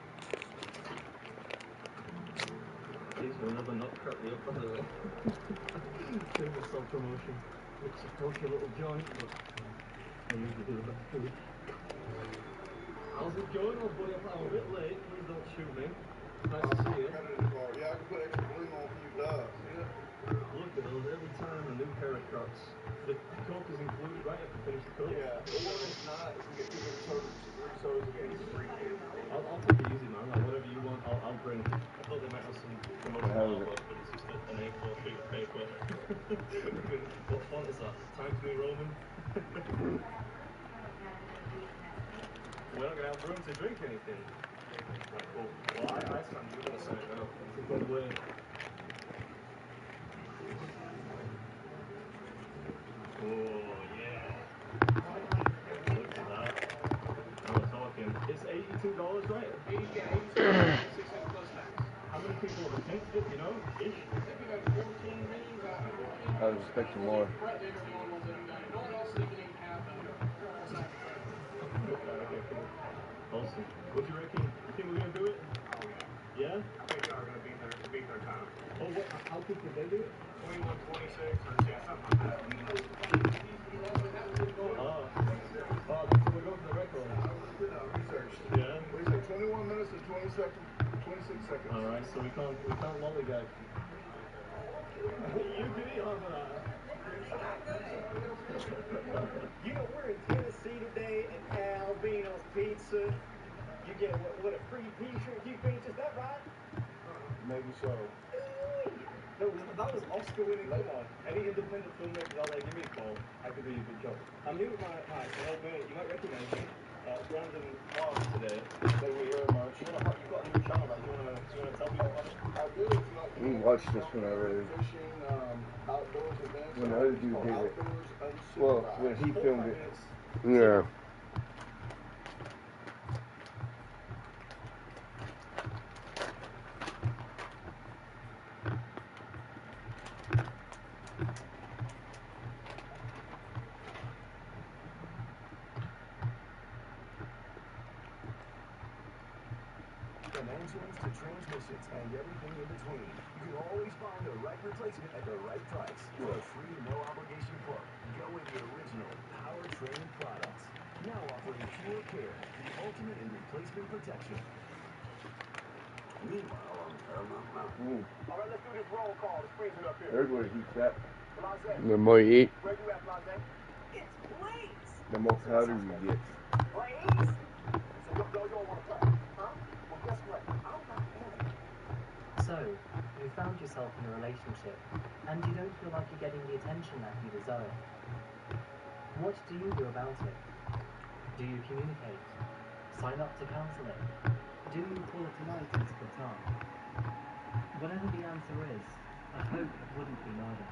Please will never not crack me up, by the way. Doing the self promotion. Looks a dodgy little joint, but I usually do the best food. How's it going, old buddy? I'm a bit late. Please don't shoot me. Nice to see you. Yeah, I can put extra bling on for you guys. Yeah. Look at those, every time a new pair of Crocs. The Coke is included, right? You have to finish the Coke. Yeah, or if not, if we get 2 big sodas, 3 sodas, we get free Coke. I'll take it easy, man. Like, whatever you want, I'll bring. I thought they might have some promotional How was it? offer, but it's just an A4 sheet of paper. What's up? Times New Roman? We're not gonna have room to drink anything. Right, cool. Well, Iceland, you're gonna set it up. It's a good way. Oh, yeah. Look at that. Now we're talking. It's $82, right? Yeah, $82. 6 cents plus tax. How many people have attempted it, you know? Ish? I think we got 14 rings out of 14. I was expecting more. President's the only ones that have done it. No one else they can even have done it. Besides the president. Okay, cool. Awesome. What do you reckon? You think we're gonna do it? Oh, yeah. Yeah? I think y'all are gonna beat their time. Oh, what? How quick did they do it? 21:26 or yeah, something like that. Oh, so we're going for the record. Research. Yeah. What do you say? 21 minutes and 26 seconds. All right, so we can't lollygag. You did it, You know, we're in Tennessee today at Albino's Pizza. You get what a free t-shirt, you think, is that right? Maybe so. No, that was Oscar-winning. Come on, any independent filmmakers out there, give me a call. I could do you a good job. I'm here with my old mate. You might recognize him, Brandon Clark today. So we hear him. You've got a new channel. Like, do you wanna tell people about it? I do. If you like You can watch this whenever. fishing, outdoors events. When the other dude did it. Outdoors Unsupervised. Well, when he filmed it. Yeah. From engines to transmissions and everything in between, you can always find the right replacement at the right price. For a free, no-obligation quote, go with the original Powertrain products. Now offering Pure Care, the ultimate in replacement protection. Meanwhile, on Paramount Mountain. All right, let's do this roll call. Let's freeze it up here. Everybody heats that. The more you eat. Where you at, Blase? It's Blaze. The more powder you get. Blaze? So you don't want to play, huh? Well, guess what? I'm not playing. So, you found yourself in a relationship, and you don't feel like you're getting the attention that you deserve. What do you do about it? Do you communicate? Sign up to counseling? Do you call it a night and split up? Whatever the answer is, I hope it wouldn't be murder.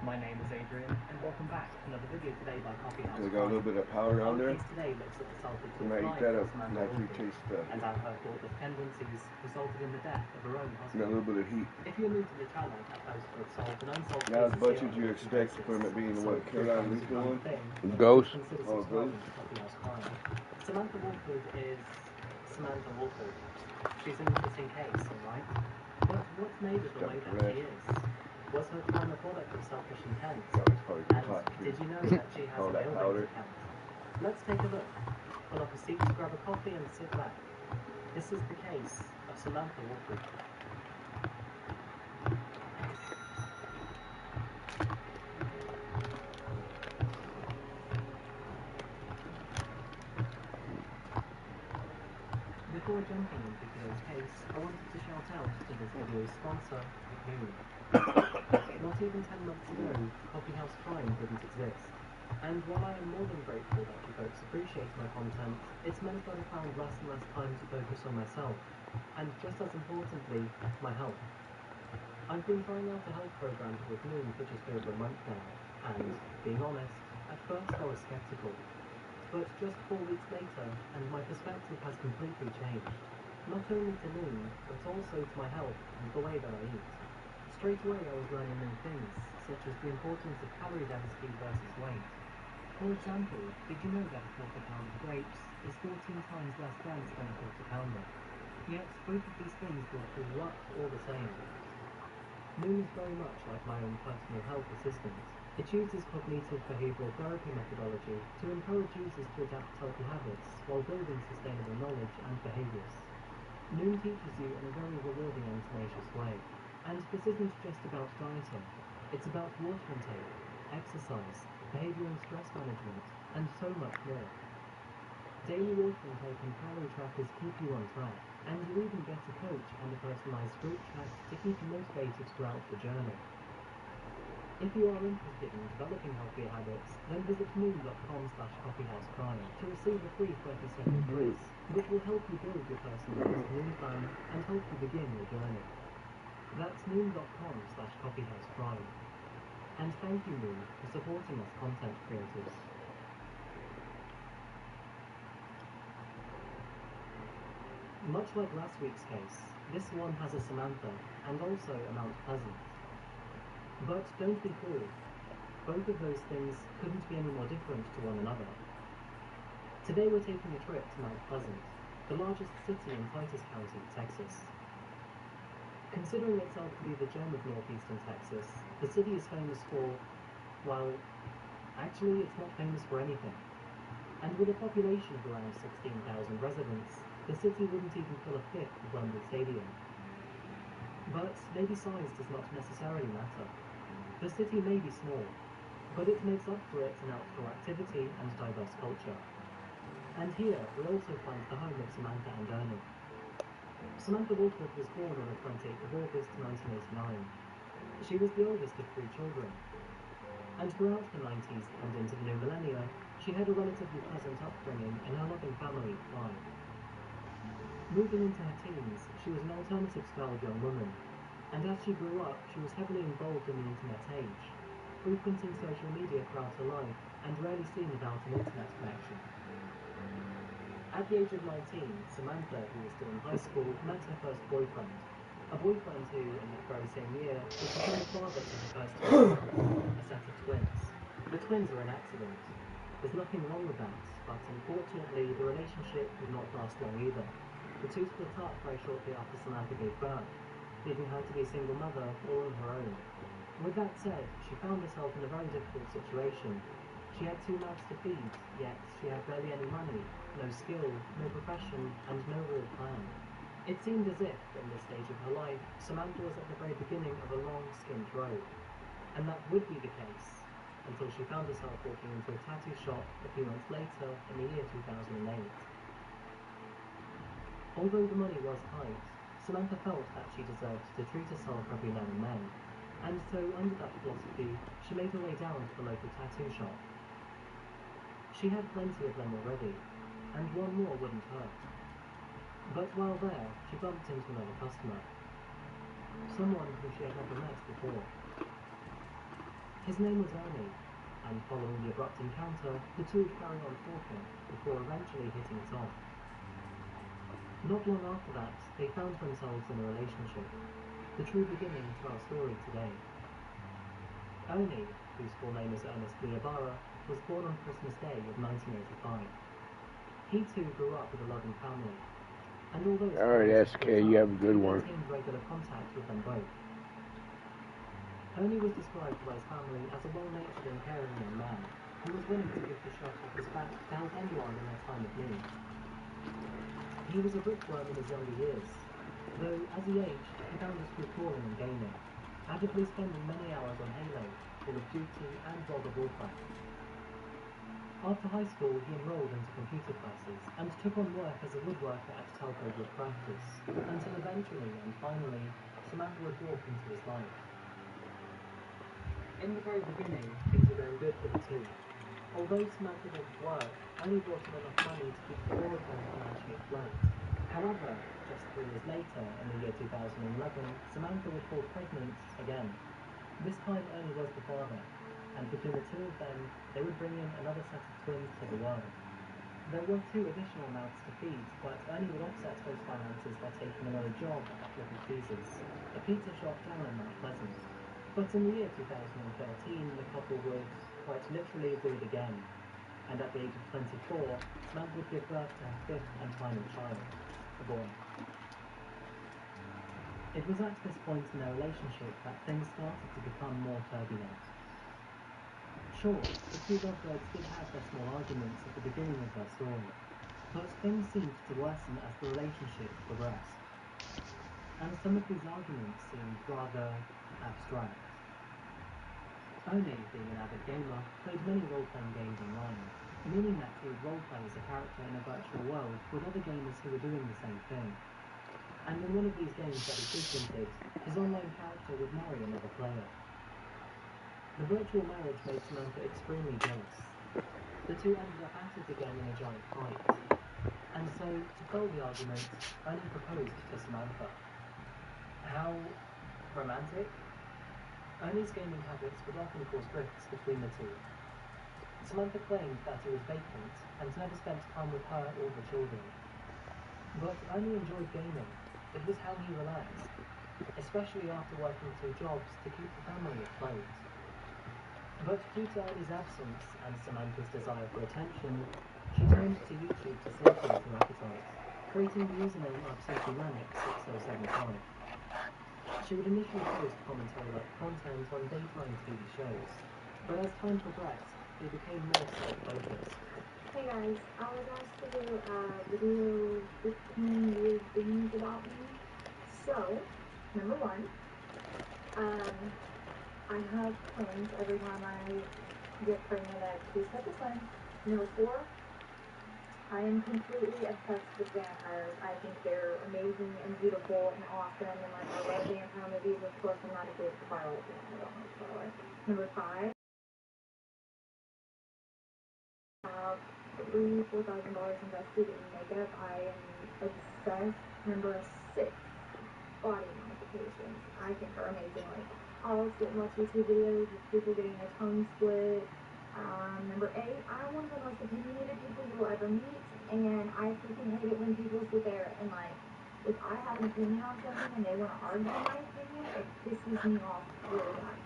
My name is Adrian, and welcome back to another video today by Coffee House. They got a little bit of powder on there. Today looks at the self-victim You might eat that up after you taste and how her thoughtless tendencies resulted in the death of her own husband. got a little bit of heat. If you're new to the channel, I post both solved and unsolved Not as cases much here as on you a expect basis. from it being So, what, Carolina Reaper one? Ghost. Consider Oh, subscribing Ghost. to Coffee House Crime. Samantha Walford is Samantha Walford. She's an interesting case, alright? But what's made her the way that she is? Was her crime a product of selfish intent? And did you know that she has All a that mail powder. account? Let's take a look. Pull up a seat, grab a coffee and sit back. This is the case of Samantha Walford. Before jumping into today's case, I wanted to shout out to this video's sponsor, Noon. Not even 10 months ago, Coffee House Crime didn't exist. And while I am more than grateful that you folks appreciate my content, it's meant that I found less and less time to focus on myself, and just as importantly, my health. I've been trying out a health program with Noon for just over a month now, and, being honest, at first I was skeptical. But just 4 weeks later, and my perspective has completely changed. Not only to Noon, but also to my health and the way that I eat. Straight away I was learning new things, such as the importance of calorie density versus weight. For example, did you know that a quarter pound of grapes is 14 times less dense than a quarter pounder? Yet both of these things will fill up all the same. Noon is very much like my own personal health assistant. It uses cognitive behavioral therapy methodology to encourage users to adapt healthy habits while building sustainable knowledge and behaviors. Noon teaches you in a very rewarding and tenacious way. And this isn't just about dieting. It's about water intake, exercise, behavior and stress management, and so much more. Daily water intake and calorie trackers keep you on track, and you even get a coach and a personalized group chat to keep you motivated throughout the journey. If you are interested in developing healthier habits, then visit noom.com/coffeehouseprime to receive a free 30-second quiz, which will help you build your personalized Noom plan and help you begin your journey. That's noom.com/coffeehouseprime. And thank you, Noom, for supporting us content creators. Much like last week's case, this one has a Samantha and also a Mount Pleasant. But don't be fooled. Both of those things couldn't be any more different to one another. Today we're taking a trip to Mount Pleasant, the largest city in Titus County, Texas. Considering itself to be the gem of northeastern Texas, the city is famous for, well, actually it's not famous for anything. And with a population of around 16,000 residents, the city wouldn't even fill a fifth of Wembley Stadium. But maybe size does not necessarily matter. The city may be small, but it makes up for it in outdoor activity and diverse culture. And here we also find the home of Samantha and Ernie. Samantha Woodford was born on the 28th of August 1989. She was the oldest of 3 children. And throughout the 90s and into the new millennia, she had a relatively pleasant upbringing in her loving family of 5. Moving into her teens, she was an alternative-styled young woman, and as she grew up, she was heavily involved in the internet age, frequenting social media throughout her life, and rarely seen without an internet connection. At the age of 19, Samantha, who was still in high school, met her first boyfriend, a boyfriend who, in that very same year, would become the father to her first 2 children, a set of twins. The twins were an accident. There's nothing wrong with that, but unfortunately, the relationship would not last long either. The 2 split up very shortly after Samantha gave birth, leaving her to be a single mother all on her own. With that said, she found herself in a very difficult situation. She had 2 mouths to feed, yet she had barely any money, no skill, no profession, and no real plan. It seemed as if, in this stage of her life, Samantha was at the very beginning of a long, skimmed road. And that would be the case, until she found herself walking into a tattoo shop a few months later in the year 2008. Although the money was tight, Samantha felt that she deserved to treat herself every now and then, and so under that philosophy, she made her way down to the local tattoo shop. She had plenty of them already, and one more wouldn't hurt. But while there, she bumped into another customer, someone who she had never met before. His name was Ernie, and following the abrupt encounter, the two would carry on talking, before eventually hitting it off. Not long after that, they found themselves in a relationship, the true beginning to our story today. Ernie, whose full name is Ernest Lee Ibarra, was born on Christmas Day of 1985. He too grew up with a loving family, and although Alright, SK, you have a good one. he maintained regular contact with them both. Ernie was described by his family as a well-natured and caring young man, who was willing to give the shirt off his back to help anyone in their time of need. He was a bookworm in his younger years, though as he aged, he found his true calling in gaming, avidly spending many hours on Halo, Call of Duty, and World of Warcraft. After high school, he enrolled into computer classes and took on work as a woodworker at Telco Wood Practice, until eventually and finally, Samantha would walk into his life. In the very beginning, things were going good for the two. Although Samantha didn't work, Ernie brought in enough money to keep the 4 of them financially afloat. However, just 3 years later, in the year 2011, Samantha would fall pregnant again. This time Ernie was the father, and between the 2 of them, they would bring in another set of twins to the world. There were 2 additional mouths to feed, but Ernie would offset those finances by taking another job at Little Caesars, a pizza shop down in Mount Pleasant. But in the year 2013, the couple would, quite literally, do it again. And at the age of 24, Samantha would give birth to her 5th and final child, a boy. It was at this point in their relationship that things started to become more turbulent. Sure, the 2 lovebirds did have their small arguments at the beginning of their story, but things seemed to worsen as the relationship progressed. And some of these arguments seemed rather abstract. Ernie, being an avid gamer, played many role-playing games online, meaning that he would roleplay as a character in a virtual world with other gamers who were doing the same thing. And in one of these games that he frequented, his online character would marry another player. The virtual marriage made Samantha extremely jealous. The two ended up at it again in a giant fight. And so, to quell the argument, Ernie proposed to Samantha. How romantic? Ernie's gaming habits would often cause rifts between the two. Samantha claimed that he was vacant and never spent time with her or the children. But Ernie enjoyed gaming. It was how he relaxed, especially after working 2 jobs to keep the family afloat. But due to Ernie's absence and Samantha's desire for attention, she turned to YouTube to satiate her appetite, creating the username of SophieManic6075. She would initially post commentary-like content on daytime TV shows, but as time progressed, they became more self-focused. Hey guys, I was asked to do a video 15 weird things about me. So, number 1, I have twins. Every time I get pregnant, I have 2 sets of twins. Number 4, I am completely obsessed with vampires. I think they're amazing and beautiful and awesome, and like I love vampire movies. Of course, I'm not a big Twilight fan. I don't like Twilight. Number 5, I have $3,000-$4,000 invested in makeup. I am obsessed. Number 6, body modifications. I think are amazing. Like, I'll sit and watch YouTube videos of people getting their tongue split. Number 8, I'm one of the most opinionated people you'll ever meet, and I freaking hate it when people sit there and like, if I have an opinion on something and they want to argue my opinion, it pisses me off really bad.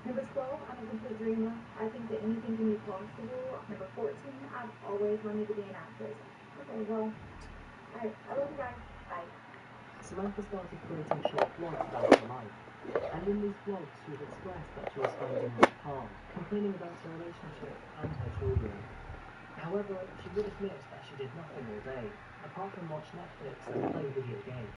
Number 12, I'm a complete dreamer. I think that anything can be possible. Number 14, I've always wanted to be an actress. Okay, well, I love you guys. Bye. Samantha started creating short vlogs about her life, and in these vlogs she would express that she was finding it hard, complaining about her relationship and her children. However, she would admit that she did nothing all day, apart from watch Netflix and play video games.